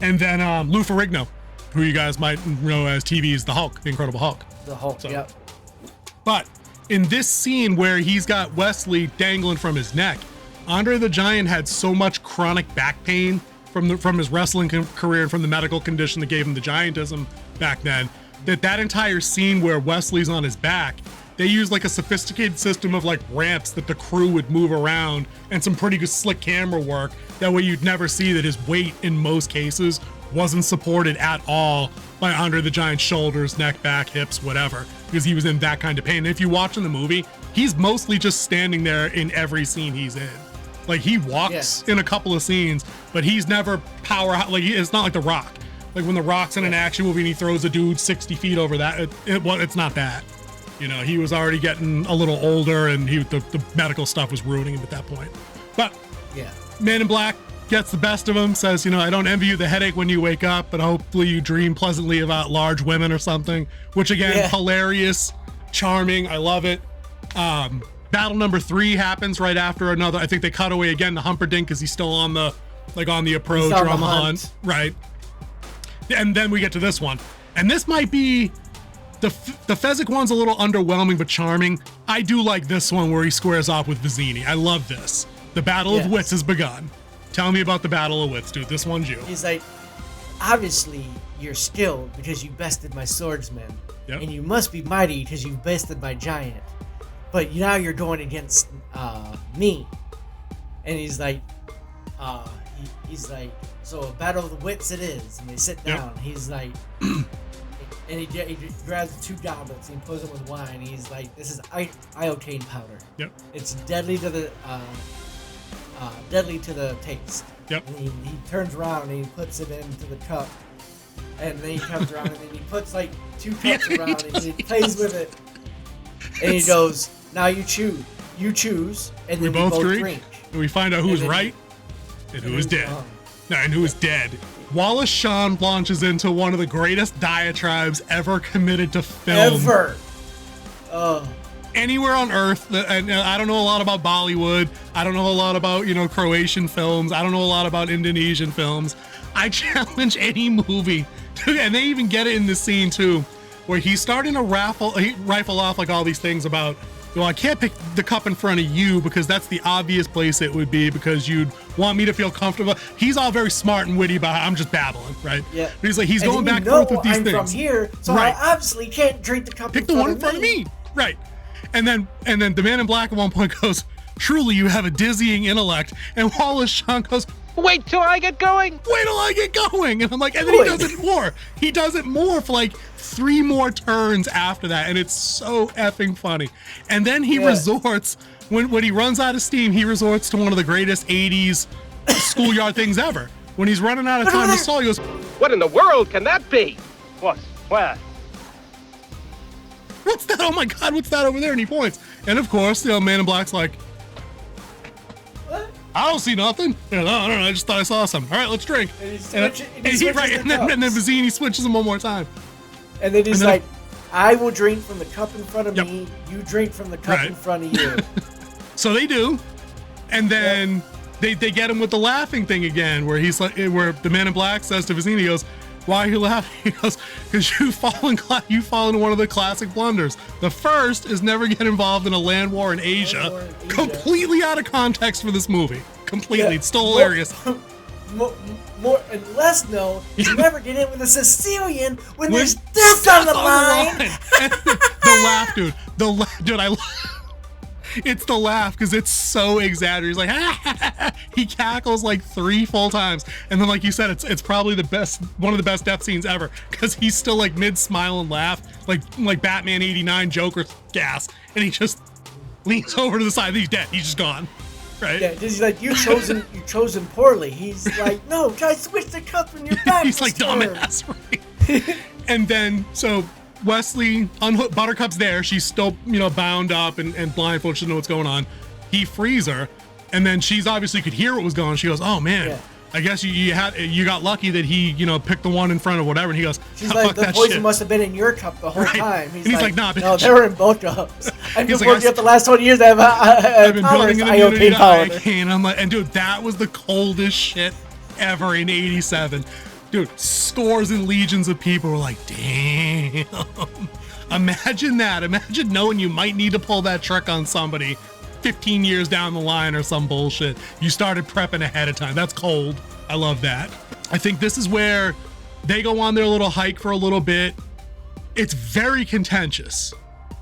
and then Lou Ferrigno, who you guys might know as TV's the Hulk, the Incredible Hulk. The Hulk. Yep. But in this scene where he's got Wesley dangling from his neck, Andre the Giant had so much chronic back pain from his wrestling career and from the medical condition that gave him the giantism back then, that entire scene where Wesley's on his back, they used a sophisticated system of ramps that the crew would move around and some pretty good slick camera work. That way you'd never see that his weight in most cases wasn't supported at all by Andre the Giant's shoulders, neck, back, hips, whatever, because he was in that kind of pain. And if you watch in the movie, he's mostly just standing there in every scene he's in. He walks in a couple of scenes, but he's never it's not like The Rock. When The Rock's in an action movie and he throws a dude 60 feet over that, it's not that. He was already getting a little older and the medical stuff was ruining him at that point. But Man in Black gets the best of him, says, I don't envy you the headache when you wake up, but hopefully you dream pleasantly about large women or something, which again, hilarious, charming. I love it. Battle number 3 happens right after another. I think they cut away again to Humperdink because he's still on the approach or on the hunt. Right. And then we get to this one. And this might be the Fezzik one's a little underwhelming but charming. I do like this one where he squares off with Vizzini. I love this. The Battle of Wits has begun. Tell me about the Battle of Wits, dude. This one's you. He's like, obviously you're skilled because you bested my swordsman. Yep. And you must be mighty because you bested my giant. But now you're going against me. And he's like, so a battle of the wits it is. And they sit down. He's like, And he grabs the 2 goblets and he fills them with wine. And he's like, "This is ioctane powder. Yep. It's deadly to the taste." Yep. And he turns around and he puts it into the cup. And then he comes around and then he puts like 2 cups around and he plays with it. And he goes, "Now you choose. You choose." And then we both drink. And we find out who's right and who's dead. And who's dead. Wallace Shawn launches into one of the greatest diatribes ever committed to film. Ever. Anywhere on Earth. And I don't know a lot about Bollywood. I don't know a lot about, Croatian films. I don't know a lot about Indonesian films. I challenge any movie, and they even get it in this scene too, where he's starting to rifle off like all these things about, well, I can't pick the cup in front of you because that's the obvious place it would be because you'd want me to feel comfortable. He's all very smart and witty about it. I'm just babbling, right? Yeah. But he's like, he's going back and forth with these I'm things. I'm from here, so right. I obviously can't drink the cup Pick the one in front of me. Right. And then the man in black at one point goes, "Truly, you have a dizzying intellect." And Wallace Shawn goes, Wait till I get going. "Wait till I get going." And I'm like, and then he does it more. He does it more for like 3 more turns after that. And it's so effing funny. And then he resorts, when he runs out of steam, he resorts to one of the greatest 80s schoolyard things ever. When he's running out of time to stall, he goes, What in the world can that be? What? Where? "What's that? Oh my God, what's that over there?" And he points. And of course, the man in black's like, "I don't see nothing." No, I just thought I saw something. All right, let's drink. And then Vizzini switches him one more time. And then he's like, "I will drink from the cup in front of me. You drink from the cup in front of you." So they do, and then they get him with the laughing thing again, where he's like, where the man in black says to Vizzini, he goes, "Why are you laughing?" He goes, "Because you fall into one of the classic blunders. The first is never get involved in a land war in Asia. Completely out of context for this movie. Completely, it's still hilarious." More and less known, you never get in with a Sicilian when there's death on the line. The laugh, dude. Dude, it's the laugh because it's so exaggerated. He's like, he cackles like 3 full times, and then, like you said, it's probably one of the best death scenes ever because he's still like mid smile and laugh, like Batman '89 Joker gas, and he just leans over to the side. He's dead. He's just gone. Right? Yeah, he's like, you chosen poorly. He's like, "No, try switch the cup in your back." He's like, "Dumbass," right? And then so Wesley Buttercup's there. She's still bound up and blindfolded. She doesn't know what's going on. He frees her, and then she's obviously could hear what was going on. She goes, "Oh man, I guess you got lucky that he picked the one in front of whatever." And he goes, "She's like, the poison must have been in your cup the whole time." He's like, "Nah, bitch. No, they were in both cups. I've been like, working up the last 20 years. I've been building an immunity to powder. iocane." I'm like, and dude, that was the coldest shit ever in '87. Dude, scores and legions of people were like, "Damn." Imagine that. Imagine knowing you might need to pull that trick on somebody 15 years down the line or some bullshit. You started prepping ahead of time. That's cold. I love that. I think this is where they go on their little hike for a little bit. It's very contentious,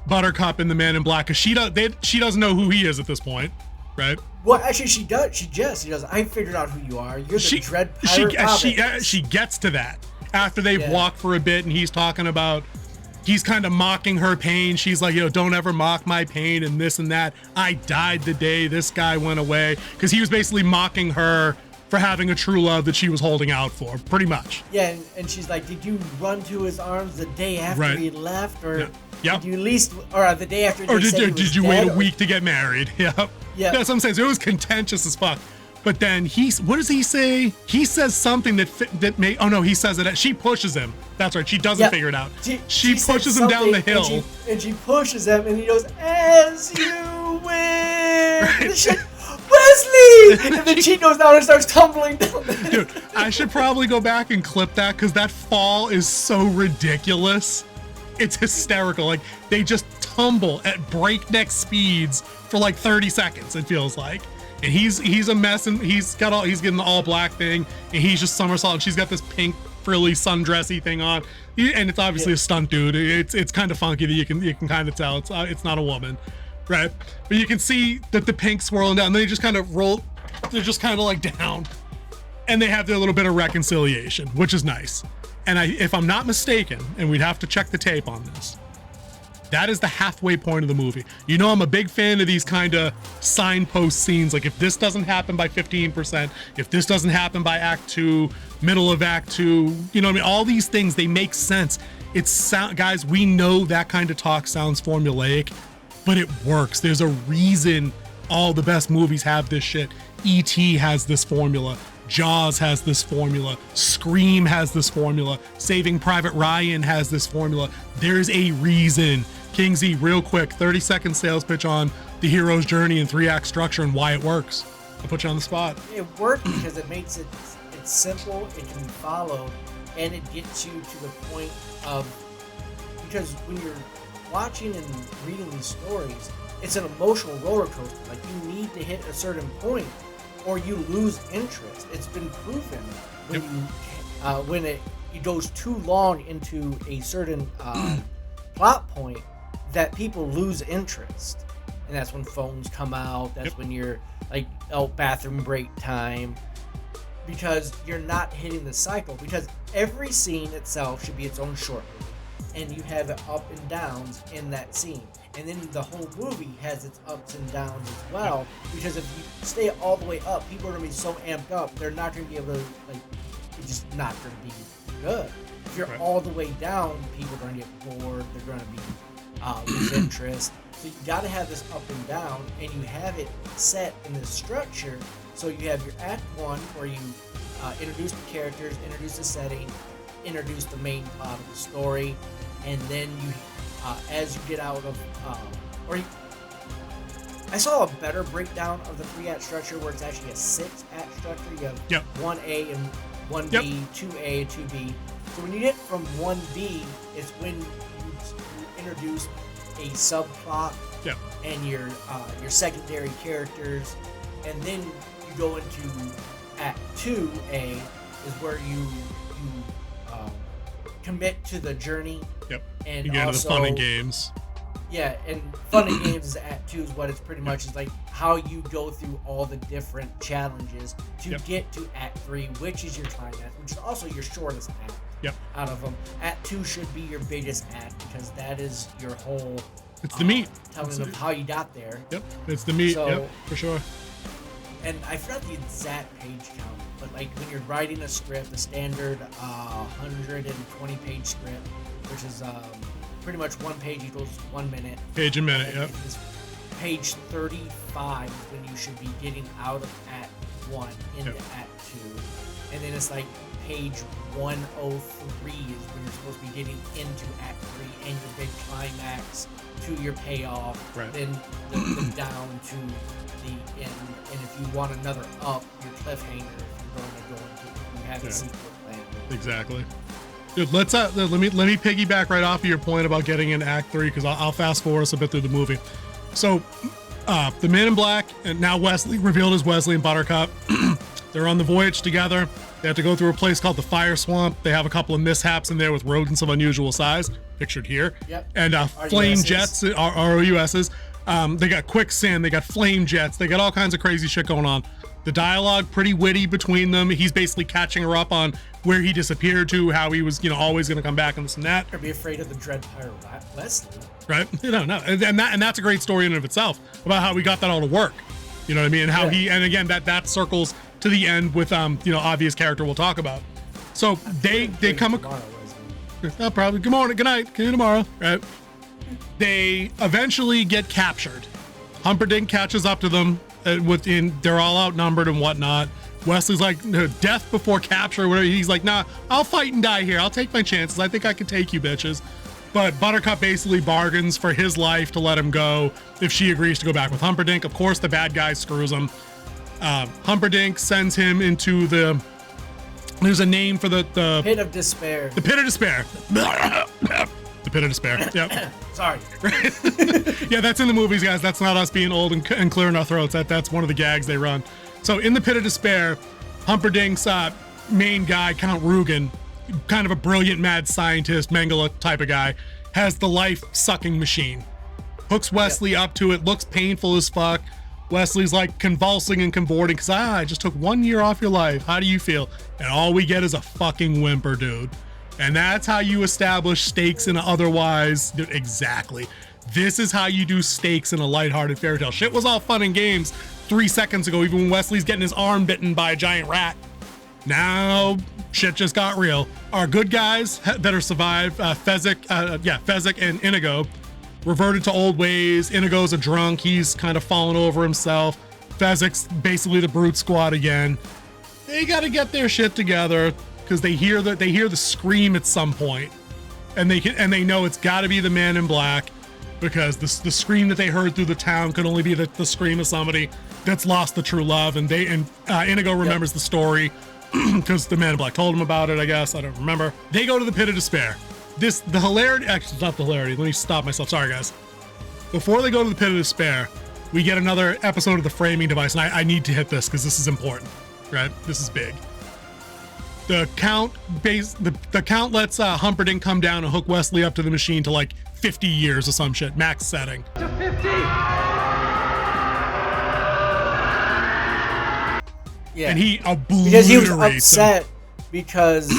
Buttercup and the man in black, because she doesn't know who he is at this point, right? Well, actually, she does. She does. "I figured out who you are. You're the Dread Pirate." She gets to that after they've walked for a bit, and he's talking about, he's kind of mocking her pain. She's like, "Don't ever mock my pain," and this and that. "I died the day this guy went away," because he was basically mocking her for having a true love that she was holding out for, pretty much. Yeah, and she's like, "Did you run to his arms the day after he left, or did you the day after? Or did you wait a week to get married?" Yep. Yeah. That's what I'm saying. So it was contentious as fuck. But then what does he say? He says something he says it. She pushes him. That's right. She doesn't figure it out. She pushes him down the hill. And she pushes him, and he goes, "As you wish." Right. Wesley! And then she goes down and starts tumbling down. Dude, I should probably go back and clip that because that fall is so ridiculous. It's hysterical. Like, they just tumble at breakneck speeds for like 30 seconds, it feels like. And he's a mess, and he's getting the all black thing, and he's just somersault, and she's got this pink frilly sundressy thing on. And it's obviously a stunt dude. It's kind of funky that you can kind of tell it's not a woman. Right, but you can see that the pink swirling down. And they just kind of roll. They're just kind of like down, and they have their little bit of reconciliation, which is nice. if I'm not mistaken, and we'd have to check the tape on this, that is the halfway point of the movie. You know, I'm a big fan of these kind of signpost scenes. Like, if this doesn't happen by 15%, if this doesn't happen by Act 2, middle of Act 2, you know what I mean? All these things, they make sense. Guys, we know that kind of talk sounds formulaic, but it works. There's a reason all the best movies have this shit. E.T. has this formula. Jaws has this formula. Scream has this formula. Saving Private Ryan has this formula. There's a reason. King Z, real quick, 30-second sales pitch on the hero's journey and 3-act structure and why it works. I'll put you on the spot. It works because it makes it's simple, it can be followed, and it gets you to the point of, because when you're watching and reading these stories, it's an emotional roller coaster. Like, you need to hit a certain point or you lose interest. It's been proven when it goes too long into a certain plot point that people lose interest, and that's when phones come out. That's when you're like, oh, bathroom break time, because you're not hitting the cycle. Because every scene itself should be its own short movie, and you have up and downs in that scene. And then the whole movie has its ups and downs as well, because if you stay all the way up, people are going to be so amped up, they're not going to be able to, like, it's just not going to be good. If you're all the way down, people are going to get bored, they're going to be lose interest. So you got to have this up and down, and you have it set in this structure. So you have your Act 1, where you introduce the characters, introduce the setting, introduce the main plot of the story, and then you, as you get out of, I saw a better breakdown of the 3-act structure where it's actually a 6-act structure. You have 1A and 1B, 2A, 2B. So when you get from 1B, it's when you introduce a subplot and your secondary characters, and then you go into Act 2A is where you commit to the journey. And you get also, into the fun and games. Yeah, and fun and games is Act 2 is what it's pretty much is like how you go through all the different challenges to get to Act 3, which is your climax, which is also your shortest act out of them. Act 2 should be your biggest act because that is your whole... It's the meat. Telling of how you got there. It's the meat, So, for sure. And I forgot the exact page count, but like when you're writing a script, a standard 120-page script, which is pretty much one page equals 1 minute. Page a minute, Page 35 is when you should be getting out of Act 1 into Act 2. And then it's like page 103 is when you're supposed to be getting into Act 3 and your big climax to your payoff. Then the down to the end. And if you want another up, your cliffhanger, if you're going to go into it, you have a sequel plan. Exactly. Dude, let me piggyback right off of your point about getting in Act 3, because I'll fast forward us a bit through the movie. So, the Men in Black, and now Wesley, revealed as Wesley and Buttercup, they're on the voyage together. They have to go through a place called the Fire Swamp. They have a couple of mishaps in there with rodents of unusual size, pictured here. And flame jets, ROUSs. They got quicksand, they got flame jets, they got all kinds of crazy shit going on. The dialogue, pretty witty between them. He's basically catching her up on where he disappeared to, how he was, always going to come back and this and that. Or be afraid of the dread pirate Wesley. Right? No. And that's a great story in and of itself about how we got that all to work. You know what I mean? And how and again, that circles to the end with, obvious character we'll talk about. So they come across. Probably. Good morning, good night, see you tomorrow. Right? They eventually get captured. Humperdink catches up to them. They're all outnumbered and whatnot. Wesley's like, no, death before capture or whatever. He's like, nah, I'll fight and die here. I'll take my chances. I think I can take you bitches. But Buttercup basically bargains for his life to let him go if she agrees to go back with Humperdink. Of course, the bad guy screws him. Humperdink sends him into there's a name for the Pit of Despair. The Pit of Despair. The Pit of Despair. Yep. Sorry. Yeah, that's in the movies, guys. That's not us being old and clearing our throats. That's one of the gags they run. So in the Pit of Despair, Humperdink's main guy, Count Rugen, kind of a brilliant mad scientist, Mengele type of guy, has the life-sucking machine. Hooks Wesley up to it, looks painful as fuck. Wesley's like convulsing and convorting because I just took 1 year off your life. How do you feel? And all we get is a fucking whimper, dude. And that's how you establish stakes in a otherwise, exactly. This is how you do stakes in a lighthearted fairy tale. Shit was all fun and games 3 seconds ago, even when Wesley's getting his arm bitten by a giant rat. Now, shit just got real. Our good guys that are survived, Fezzik and Inigo, reverted to old ways. Inigo's a drunk. He's kind of fallen over himself. Fezzik's basically the brute squad again. They got to get their shit together because they hear the scream at some point, and they know it's got to be the man in black, because the scream that they heard through the town could only be the scream of somebody that's lost the true love. And Inigo remembers the story because the man in black told him about it, I guess. I don't remember. They go to the pit of despair. The hilarity, actually, it's not the hilarity. Let me stop myself. Sorry, guys. Before they go to the pit of despair, we get another episode of the framing device, and I need to hit this because this is important, right? This is big. The Count lets Humperdink come down and hook Wesley up to the machine to like 50 years or some shit, max setting. To 50! Yeah. And he obliterates because he was upset because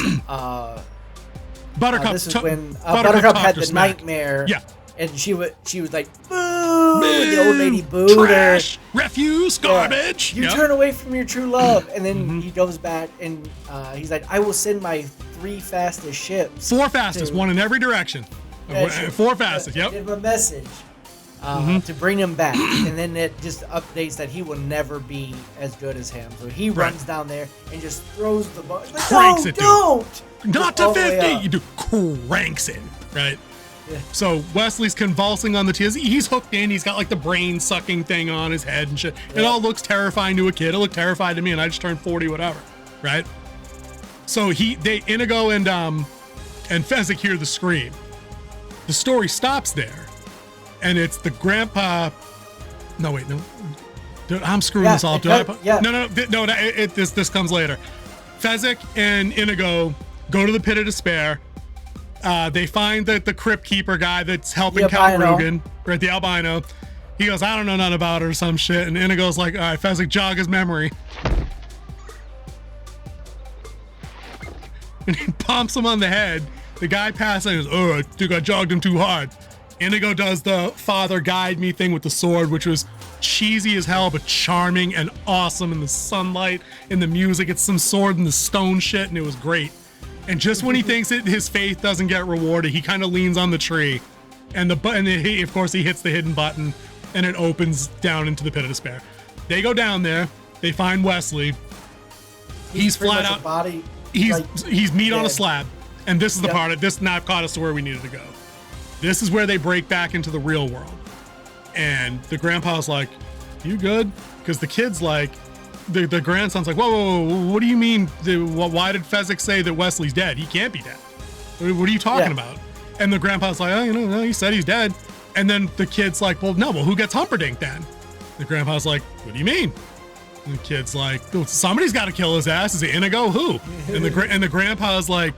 Buttercup. This is when Buttercup had the nightmare. Yeah. And she was like, boo! The old lady booed Trash, her. refuse, garbage. You turn away from your true love. And then he goes back and he's like, I will send my 3 fastest ships. 4 fastest, one in every direction. 4 fastest, yep. Give him a message to bring him back. And then it just updates that he will never be as good as him. So he runs down there and just throws the button. Like, cranks it, dude. Don't! Not to 50. You do cranks it, right? Yeah. So Wesley's convulsing on the tears. He's hooked in. He's got like the brain sucking thing on his head and shit. It all looks terrifying to a kid. It looked terrified to me, and I just turned 40, whatever, right? So Inigo and Fezzik hear the scream. The story stops there, and it's the grandpa. No, wait, no. Dude, I'm screwing this all up. No. This comes later. Fezzik and Inigo go to the pit of despair. They find that the crypt keeper guy that's helping Count Rugen, right, the albino. He goes, I don't know nothing about it or some shit. And Inigo's like, all right, Fezzik, jog his memory. And he pumps him on the head. The guy passes and goes, oh, I think I jogged him too hard. Inigo does the father guide me thing with the sword, which was cheesy as hell, but charming and awesome in the sunlight, in the music. It's some sword in the stone shit, and it was great. And just when he thinks his faith doesn't get rewarded, he kind of leans on the tree, and of course he hits the hidden button, and it opens down into the pit of despair. They go down there. They find Wesley. He's flat out. Body, he's meat on a slab, and this is the part. This now caught us to where we needed to go. This is where they break back into the real world, and the grandpa's like, "You good?" Because the kid's like. The grandson's like, whoa, what do you mean? Why did Fezzik say that Wesley's dead? He can't be dead. What are you talking about? And the grandpa's like, oh, no, he said he's dead. And then the kid's like, well, who gets Humperdink then? The grandpa's like, what do you mean? And the kid's like, oh, somebody's got to kill his ass. Is it Inigo? Who? And the grandpa's like,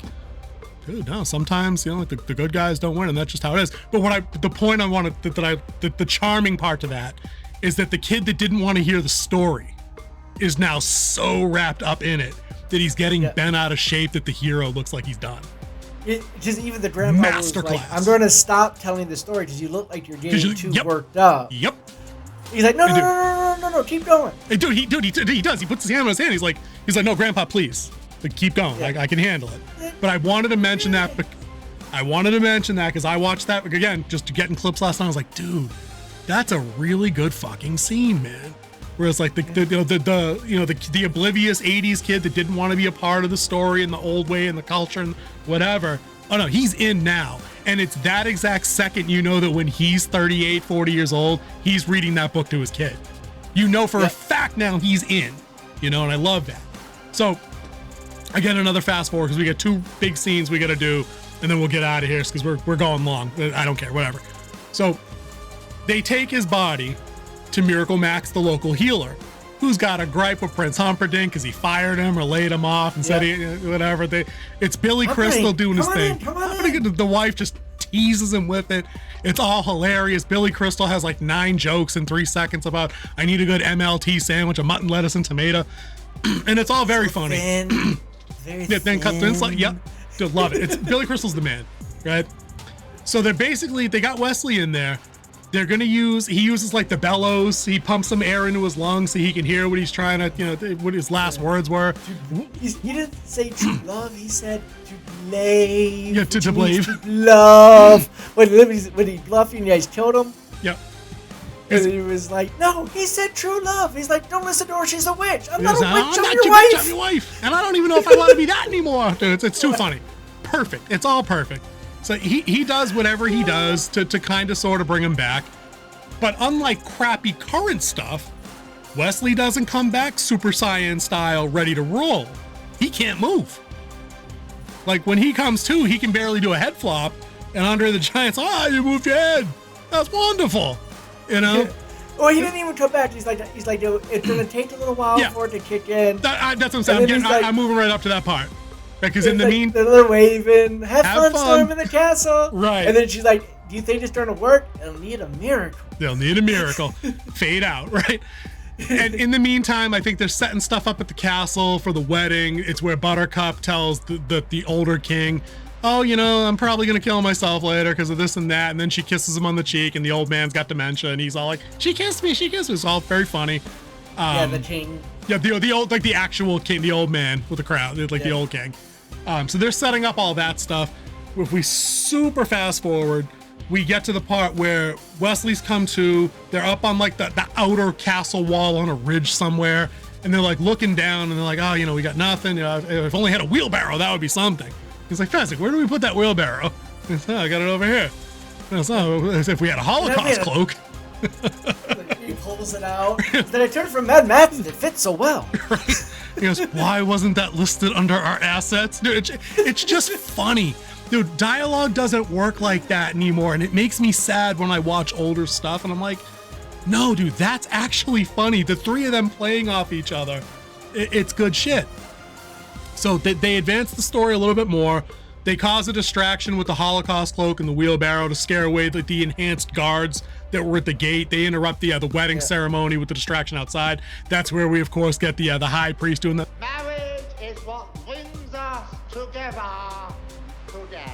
dude, no, sometimes, the good guys don't win, and that's just how it is. But the point I wanted, the charming part to that is that the kid that didn't want to hear the story is now so wrapped up in it that he's getting bent out of shape that the hero looks like he's done. Just even the grandpa was like, I'm going to stop telling the story because you look like you're getting too worked up. Yep. He's like, no, keep going. Hey, he does. He puts his hand on his hand. He's like, no, grandpa, please. Like, keep going. I can handle it. But I wanted to mention that. Because I watched that again, just getting clips last night. I was like, dude, that's a really good fucking scene, man. Whereas like the oblivious 80s kid that didn't want to be a part of the story and the old way and the culture and whatever. Oh no, he's in now. And it's that exact second that when he's 38, 40 years old, he's reading that book to his kid. For a fact now he's in. And I love that. So again, another fast forward because we got 2 big scenes we got to do, and then we'll get out of here because we're going long. I don't care, whatever. So they take his body to Miracle Max, the local healer, who's got a gripe with Prince Humperdink because he fired him or laid him off and said whatever. It's Billy Crystal doing his thing. The wife just teases him with it. It's all hilarious. Billy Crystal has like 9 jokes in 3 seconds about, I need a good MLT sandwich, a mutton, lettuce, and tomato. And it's all very funny. Very thin. Then cut thin. Yep. Dude, love it. It's Billy Crystal's the man, right? So they got Wesley in there. They're gonna he uses like the bellows. He pumps some air into his lungs so he can hear what he's trying to, what his last words were. He didn't say true love. He said to blave. Yeah, to blave. To love. When he bluffed and you guys killed him. Yep. And he was like, no, he said true love. He's like, don't listen to her. She's a witch. I'm not a witch. I'm your wife. And I don't even know if I want to be that anymore. Dude, it's too funny. Perfect. It's all perfect. So he does whatever he does to kind of sort of bring him back. But unlike crappy current stuff, Wesley doesn't come back Super Saiyan style ready to roll. He can't move. Like when he comes to, he can barely do a head flop. And Andre the Giant's, you moved your head. That's wonderful. You know? Well, he didn't even come back. He's like, it's gonna take a little while for it to kick in. That's what I'm saying. I'm moving right up to that part. Because in the they're waving, have fun storming the castle. Right. And then she's like, do you think it's going to work? They'll need a miracle. They'll need a miracle. Fade out, right? And in the meantime, I think they're setting stuff up at the castle for the wedding. It's where Buttercup tells the older king, oh, I'm probably going to kill myself later because of this and that. And then she kisses him on the cheek, and the old man's got dementia, and he's all like, she kissed me. It's all very funny. The king. Yeah, the old, like the actual king, the old man with the crowd, like the old king. So they're setting up all that stuff. If we super fast forward, we get to the part where Wesley's come to, they're up on like the outer castle wall on a ridge somewhere, and they're like looking down, and they're like, we got nothing. If only had a wheelbarrow, that would be something. He's like, Fezzik, where do we put that wheelbarrow? I got it over here. If we had a Holocaust cloak. He pulls it out. Then I turned from Mad Max, and it fits so well. Right? He goes, why wasn't that listed under our assets? Dude, it's just funny. Dude, dialogue doesn't work like that anymore, and it makes me sad when I watch older stuff, and I'm like, no, dude, that's actually funny. The three of them playing off each other, it's good shit. So they advance the story a little bit more. They cause a distraction with the Holocaust cloak and the wheelbarrow to scare away the enhanced guards that were at the gate. They interrupt the wedding ceremony with the distraction outside. That's where we, of course, get the high priest doing the marriage is what brings us together today.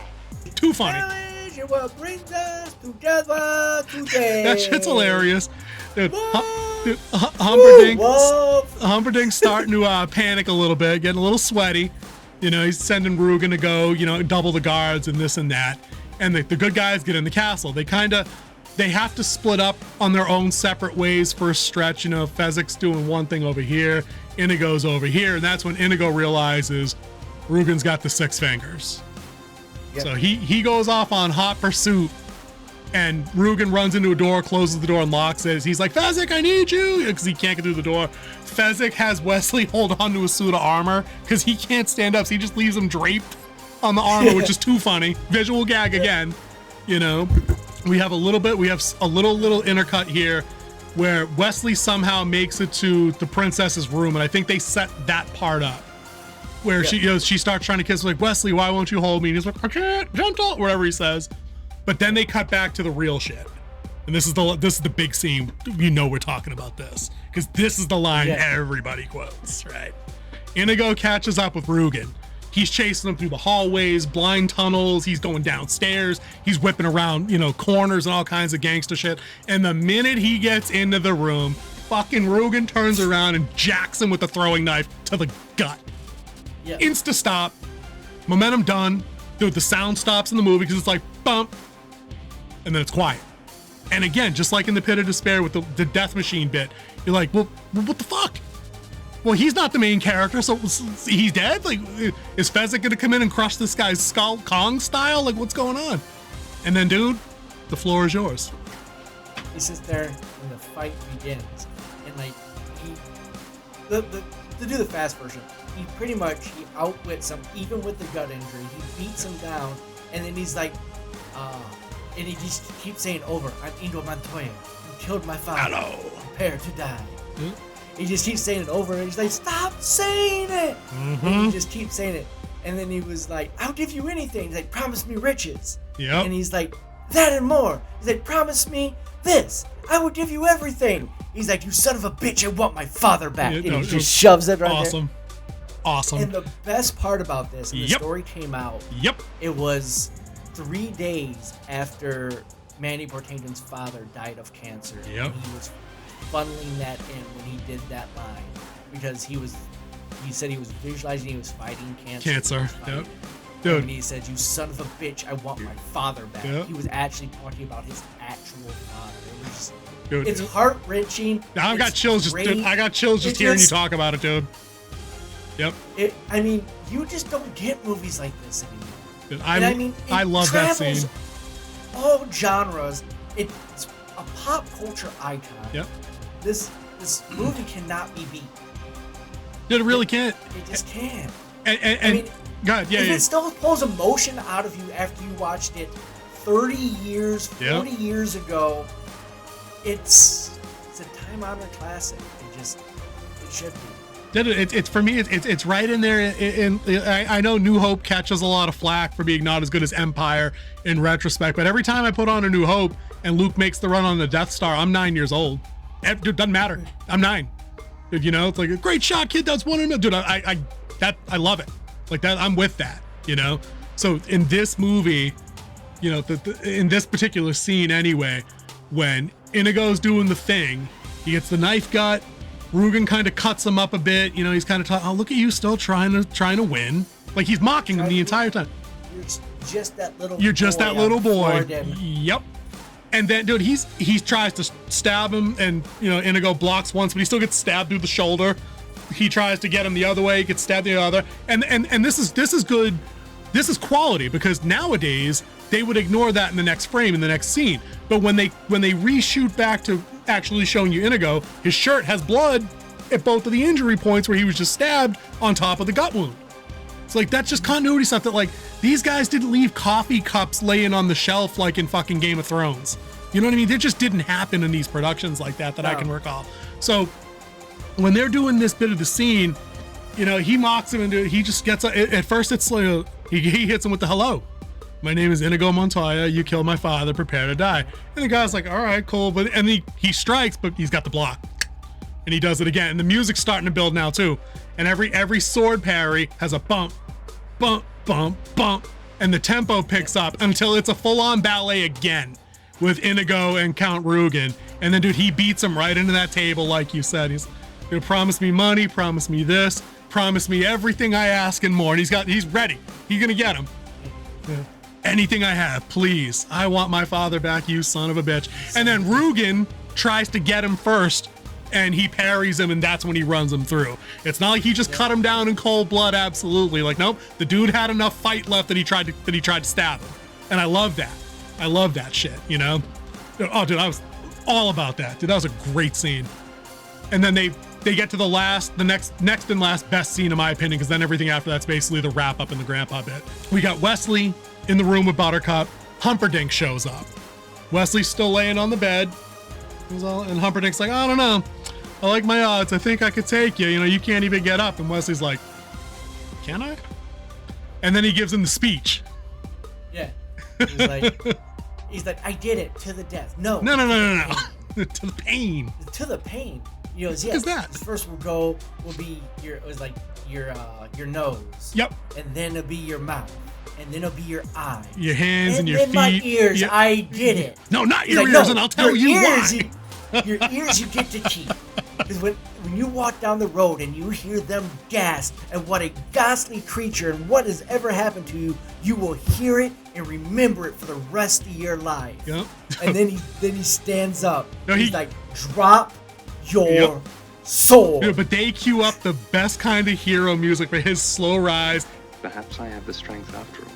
Too funny. Marriage is what brings us together today. That shit's hilarious. Dude, Humperdink's starting to panic a little bit, getting a little sweaty. He's sending Rugen to go, double the guards and this and that. And the good guys get in the castle. They have to split up on their own separate ways for a stretch. Fezzik's doing one thing over here, Inigo's over here, and that's when Inigo realizes Rugen's got the 6 fingers. Yep. So he goes off on hot pursuit, and Rugen runs into a door, closes the door, and locks it. He's like, Fezzik, I need you, because he can't get through the door. Fezzik has Wesley hold on to a suit of armor because he can't stand up, so he just leaves him draped on the armor, which is too funny. Visual gag again. We have a little little intercut here where Wesley somehow makes it to the princess's room, and I think they set that part up where she starts trying to kiss him, like, Wesley, why won't you hold me? And he's like, I can't, gentle, whatever he says. But then they cut back to the real shit. And this is the big scene. We're talking about this because this is the line everybody quotes, right? Inigo catches up with Rugen. He's chasing him through the hallways, blind tunnels. He's going downstairs. He's whipping around, corners and all kinds of gangster shit. And the minute he gets into the room, fucking Rugen turns around and jacks him with a throwing knife to the gut. Yeah. Insta stop. Momentum done. Dude, the sound stops in the movie because it's like bump, and then it's quiet. And again, just like in the Pit of Despair with the death machine bit, you're like, well, what the fuck? Well, he's not the main character, so he's dead? Like, is Fezzik gonna come in and crush this guy's skull Kong style? Like, what's going on? And then, dude, the floor is yours. He sits there and the fight begins. And, like, to do the fast version, he outwits him, even with the gut injury. He beats him down, and then he's like, and he just keeps saying over, I'm Inigo Montoya. You killed my father. Hello. Prepare to die. He just keeps saying it over, and he's like, stop saying it. Mm-hmm. And he just keeps saying it. And then he was like, I'll give you anything. He's like, promise me riches. Yep. And he's like, that and more. He's like, promise me this. I will give you everything. He's like, you son of a bitch, I want my father back. And he just shoves it right there. Awesome. awesome. And the best part about this, and the story came out, it was 3 days after Mandy Patinkin's father died of cancer. Yep. And he was funneling that in when he did that line because he said he was visualizing he was fighting cancer. Yep. Dude. And he said, "You son of a bitch, I want my father back." Yep. He was actually talking about his actual father. It was, dude, it's heart-wrenching. I got chills just hearing you talk about it, dude. Yep. I mean, you just don't get movies like this anymore. Dude, I love that scene. All genres. It's a pop culture icon. Yep. This movie cannot be beat. Dude, it really can't. It just can't. And I mean, God, if it still pulls emotion out of you after you watched it 30 years, 40 years ago, it's a time-honored classic. It should be. It's for me. It's right in there. I know New Hope catches a lot of flack for being not as good as Empire in retrospect, but every time I put on a New Hope and Luke makes the run on the Death Star, I'm 9 years old. It doesn't matter. I'm 9. Dude, you know, it's like a great shot, kid. That's one in a million. Dude, I love it. Like that, I'm with that. You know. So in this movie, you know, in this particular scene anyway, when Inigo's doing the thing, he gets the knife gut. Rugen kind of cuts him up a bit. You know, he's kind of talking, "Oh, look at you, still trying to win." Like he's mocking him the entire time. You're just that little. You're just that little boy. Them. Yep. And then, dude, he tries to stab him, and you know, Inigo blocks once, but he still gets stabbed through the shoulder. He tries to get him the other way, he gets stabbed the other. And this is good. This is quality because nowadays they would ignore that in the next frame, in the next scene. But when they reshoot back to actually showing you Inigo, his shirt has blood at both of the injury points where he was just stabbed on top of the gut wound. It's like, that's just continuity stuff that, like, these guys didn't leave coffee cups laying on the shelf like in fucking Game of Thrones. You know what I mean? It just didn't happen in these productions like that I can recall. So when they're doing this bit of the scene, you know, he mocks him and he just gets, at first it's like, he hits him with the hello. "My name is Inigo Montoya. You killed my father. Prepare to die." And the guy's like, "All right, cool." But and he strikes, but he's got the block, and he does it again. And the music's starting to build now too. And every sword parry has a bump, bump, bump, bump, and the tempo picks up until it's a full-on ballet again with Inigo and Count Rugen. And then, dude, he beats him right into that table, like you said. He's gonna promise me money, promise me this, promise me everything I ask and more. And he's ready. He's gonna get him. Yeah. "Anything I have, please. I want my father back, you son of a bitch." And then Rugen tries to get him first, and he parries him, and that's when he runs him through. It's not like he just cut him down in cold blood. Absolutely, like, nope. The dude had enough fight left that he tried to stab him, and I love that. I love that shit. You know? Oh, dude, I was all about that. Dude, that was a great scene. And then they get to the next and last best scene in my opinion, because then everything after that's basically the wrap up in the grandpa bit. We got Wesley in the room with Buttercup. Humperdink shows up. Wesley's still laying on the bed. And Humperdink's like, "I don't know. I like my odds. I think I could take you. You know, you can't even get up." And Wesley's like, "Can I?" And then he gives him the speech. Yeah. He's like, "I did it to the death." No. No. To the pain. To the pain. You know, yes. What is that? First will be your nose. Yep. And then it'll be your mouth. And then it'll be your eye. Your hands and your feet. And then my ears. Yep. I did it. No, not your ears, and I'll tell you why. Your ears you get to keep. Because when you walk down the road and you hear them gasp at what a ghastly creature and what has ever happened to you, you will hear it and remember it for the rest of your life. Yep. And then he stands up. No, he's like, "Drop your sword." Yeah, but they cue up the best kind of hero music for his slow rise. Perhaps I have the strength after all.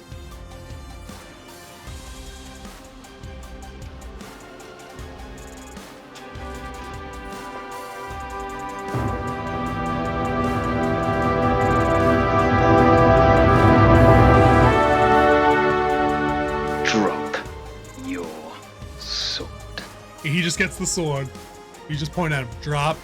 Drop your sword. He just gets the sword. You just point at him. "Drop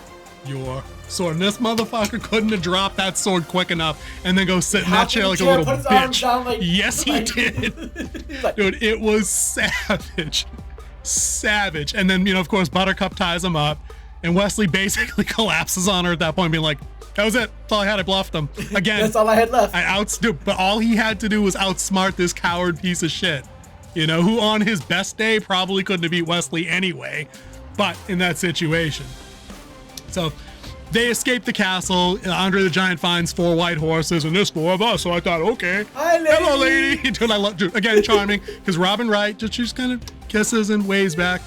your sword." And this motherfucker couldn't have dropped that sword quick enough and then go sit in that chair like a little bitch. Yes, he did. Dude, it was savage. And then, you know, of course, Buttercup ties him up, and Wesley basically collapses on her at that point, being like, That was it. That's all I had. I bluffed him. Again. That's all I had left. But all he had to do was outsmart this coward piece of shit. You know, who on his best day probably couldn't have beat Wesley anyway, but in that situation. So they escape the castle. Andre the Giant finds 4 white horses, and there's 4 of us. So I thought, okay. Hi, lady. Hello, lady. Dude, I love, dude, again, charming, because Robin Wright just kind of kisses and waves back.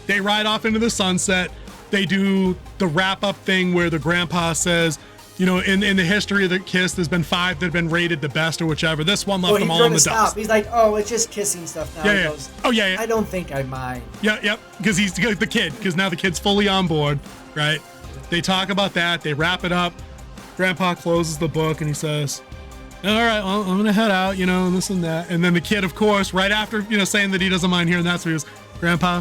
They ride off into the sunset. They do the wrap-up thing where the grandpa says, you know, in the history of the kiss, there's been 5 that have been rated the best or whichever. This one left them all in the dust. He's like, oh, it's just kissing stuff now. Yeah, He goes, yeah. I don't think I mind. Yep. Because he's the kid. Because now the kid's fully on board, right? They talk about that. They wrap it up. Grandpa closes the book and he says, all right, well, I'm gonna head out, you know, and this and that. And then the kid, of course, right after, you know, saying that he doesn't mind hearing that, so he goes, Grandpa,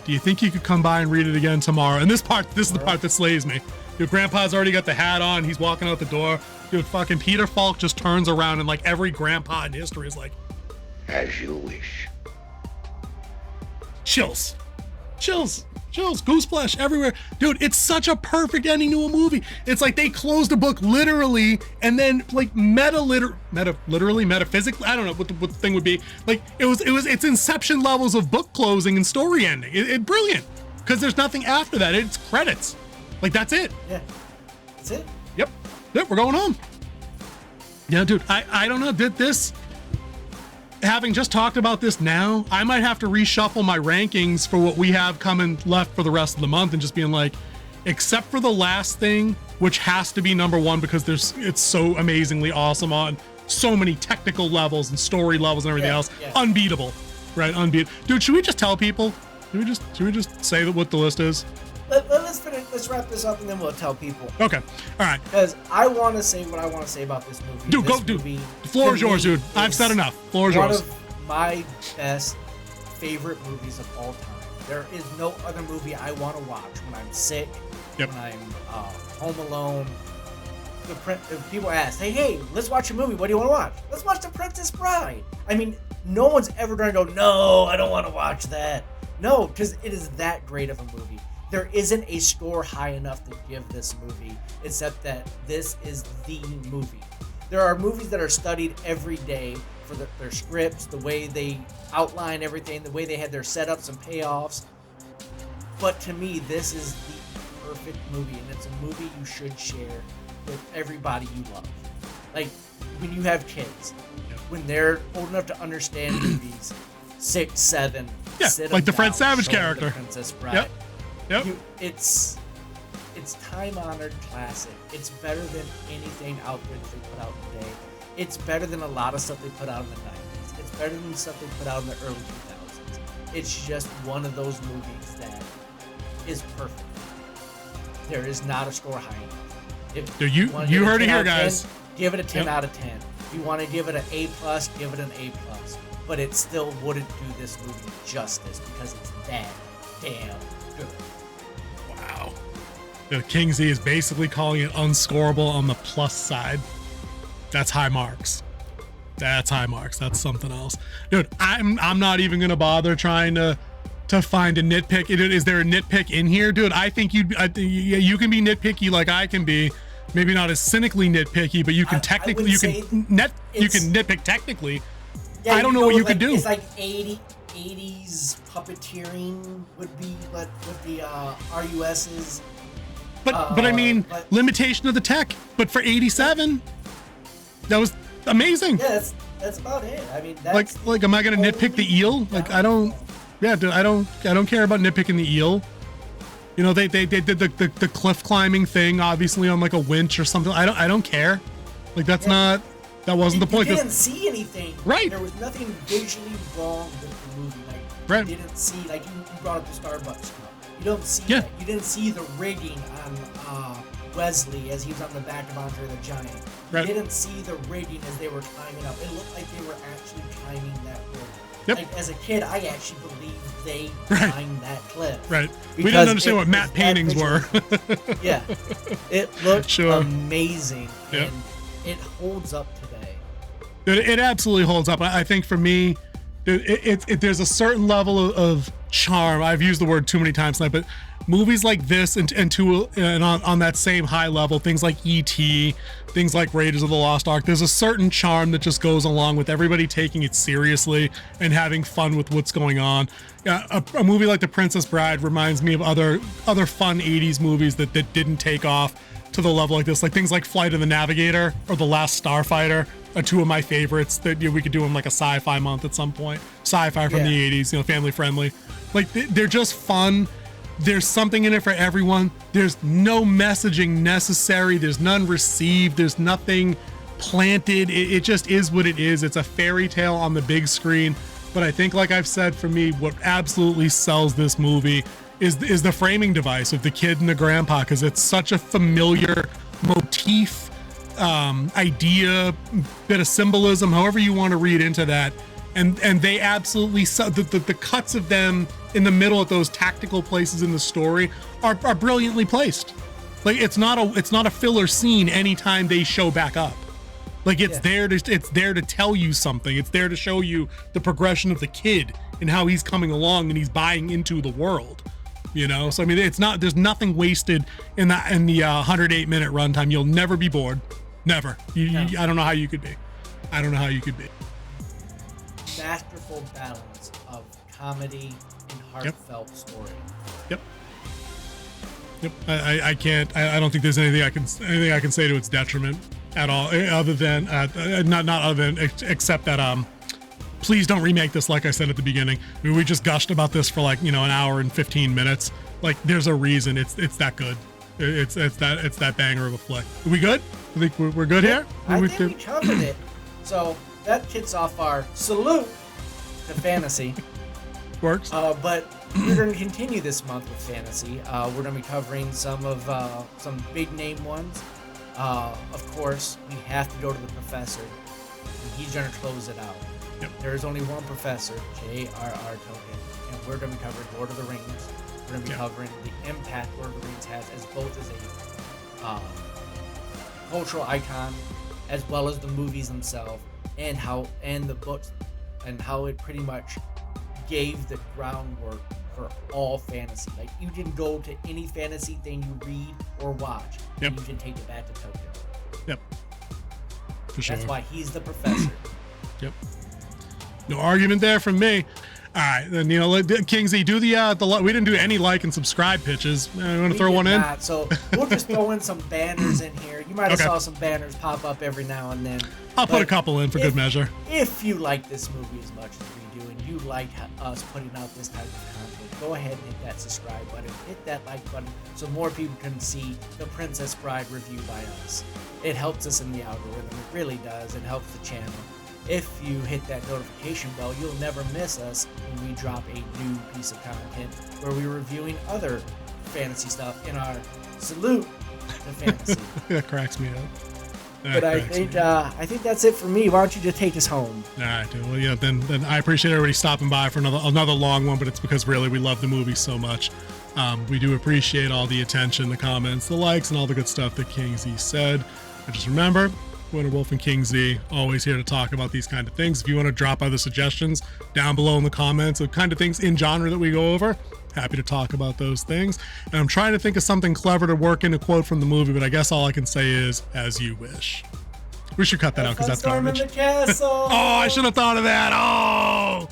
do you think you could come by and read it again tomorrow? And this is the part that slays me. Your grandpa's already got the hat on. He's walking out the door. Dude, fucking Peter Falk just turns around and like every grandpa in history is like, As you wish. chills, gooseflesh everywhere. Dude, it's such a perfect ending to a movie. It's like they closed the book literally and then like metaphysically, I don't know what the thing would be. Like it's Inception levels of book closing and story ending. It brilliant. Because there's nothing after that. It's credits. Like that's it. Yeah. That's it. Yep, we're going home. Yeah, dude, I don't know. Did this, having just talked about this now, I might have to reshuffle my rankings for what we have coming left for the rest of the month and just being like, except for the last thing, which has to be number 1 because it's so amazingly awesome on so many technical levels and story levels and everything else. Yeah. Unbeatable, right? Unbeatable. Dude, should we just tell people? Should we just say that what the list is? Let's finish. Let's wrap this up and then we'll tell people. Okay. All right. Because I want to say what I want to say about this movie. Dude, this dude. movie, The floor is to yours, me, dude. I've said enough. Floor is one yours. of my best favorite movies of all time. There is no other movie I want to watch when I'm sick, Yep. when I'm home alone. The people ask, hey, let's watch a movie. What do you want to watch? Let's watch The Princess Bride. I mean, no one's ever going to go, no, I don't want to watch that. No, because it is that great of a movie. There isn't a score high enough to give this movie, except that this is the movie. There are movies that are studied every day for their scripts, the way they outline everything, the way they had their setups and payoffs. But to me, this is the perfect movie, and it's a movie you should share with everybody you love. Like, when you have kids, when they're old enough to understand movies, 6, 7, Yeah, sit like the them Fred down, Savage show them character. The Princess Bride. Yep. It's time-honored classic. It's better than anything out there that they put out today. It's better than a lot of stuff they put out in the 90s. It's better than stuff they put out in the early 2000s. It's just one of those movies that is perfect. There is not a score high enough. Dude, you heard it here, 10, guys. Give it a 10 Yep. out of 10. If you want to give it an A+, give it an A+. But it still wouldn't do this movie justice because it's that damn good. Wow. King Z is basically calling it unscorable on the plus side. That's high marks. That's something else. Dude, I'm not even gonna bother trying to find a nitpick. Is there a nitpick in here? Dude, I think you can be nitpicky like I can be. Maybe not as cynically nitpicky, but you can technically you can nitpick technically. Yeah, I don't know what you could do. It's like 80s puppeteering would be what the RUS's. But I mean, limitation of the tech. But for 87, that was amazing. Yeah, that's about it. I mean, that's like, am I gonna nitpick the eel? Like, I don't. Yeah, dude, I don't care about nitpicking the eel. You know, they did the cliff climbing thing, obviously on like a winch or something. I don't care. Like that wasn't the point. You didn't see anything. Right. There was nothing visually wrong with the movie. Like, right. You didn't see, like, you brought up the Starbucks cup. You don't see that. You didn't see the rigging on Wesley as he was on the back of Andre the Giant. Right. You didn't see the rigging as they were climbing up. It looked like they were actually climbing that rope. Yep. Like, as a kid, I actually believed they climbed that cliff. Right. We didn't understand what matte paintings were. Yeah. It looked Sure. amazing. Yep. And it holds up today. It absolutely holds up. I think for me, there's a certain level of charm. I've used the word too many times tonight, but movies like this and on that same high level, things like E.T., things like Raiders of the Lost Ark, there's a certain charm that just goes along with everybody taking it seriously and having fun with what's going on. A movie like The Princess Bride reminds me of other fun 80s movies that didn't take off to the level like this, like things like Flight of the Navigator or The Last Starfighter are two of my favorites that we could do in like a sci-fi month at some point. Sci-fi from the 80s, family friendly. Like they're just fun. There's something in it for everyone. There's no messaging necessary. There's none received. There's nothing planted. It just is what it is. It's a fairy tale on the big screen. But I think, like I've said, for me, what absolutely sells this movie is the framing device of the kid and the grandpa, because it's such a familiar motif, idea, bit of symbolism, however you want to read into that. And they absolutely the cuts of them in the middle at those tactical places in the story are brilliantly placed. Like it's not a filler scene anytime they show back up. Like it's there to tell you something. It's there to show you the progression of the kid and how he's coming along and he's buying into the world. So I mean, there's nothing wasted in the 108-minute runtime. You'll never be bored. Never. I don't know how you could be. Masterful balance of comedy and heartfelt story. Yep. I can't. I don't think there's anything I can say to its detriment at all, other than not other than except that please don't remake this. Like I said at the beginning, we just gushed about this for an hour and 15 minutes. Like there's a reason it's that good. It's that banger of a flick. Are we good? I think we're good here. I think we covered it. So that kicks off our salute to fantasy. Works. But we're going to continue this month with fantasy. We're going to be covering some big name ones. Of course, we have to go to the professor, and he's going to close it out. Yep. There is only one professor, J.R.R. Tolkien, and we're going to be covering Lord of the Rings. We're going to be covering the impact Lord of the Rings has as both as a cultural icon, as well as the movies themselves, and the books, and how it pretty much gave the groundwork for all fantasy. Like you can go to any fantasy thing you read or watch, and you can take it back to Tolkien. Yep. For sure. That's why he's the professor. Yep. No argument there from me. All right, then Kingsley, do the we didn't do any like and subscribe pitches. You want to throw one in? So we'll just throw in some banners in here. You might have saw some banners pop up every now and then. I'll put a couple in for good measure. If you like this movie as much as we do, and you like us putting out this type of content, go ahead and hit that subscribe button, hit that like button, so more people can see the Princess Bride review by us. It helps us in the algorithm. It really does. It helps the channel. If you hit that notification bell, you'll never miss us when we drop a new piece of content where we're reviewing other fantasy stuff in our salute to fantasy. That cracks me up. But I think that's it for me. Why don't you just take us home? All right, dude. Well, yeah, then I appreciate everybody stopping by for another long one, but it's because really we love the movie so much. We do appreciate all the attention, the comments, the likes, and all the good stuff that King Z said. And just remember, Winter Wolf and King Z, always here to talk about these kind of things. If you want to drop other suggestions down below in the comments of kind of things in genre that we go over, happy to talk about those things. And I'm trying to think of something clever to work in a quote from the movie, but I guess all I can say is, as you wish. We should cut that out because that's garbage. Storm in the castle. Oh, I should have thought of that. Oh!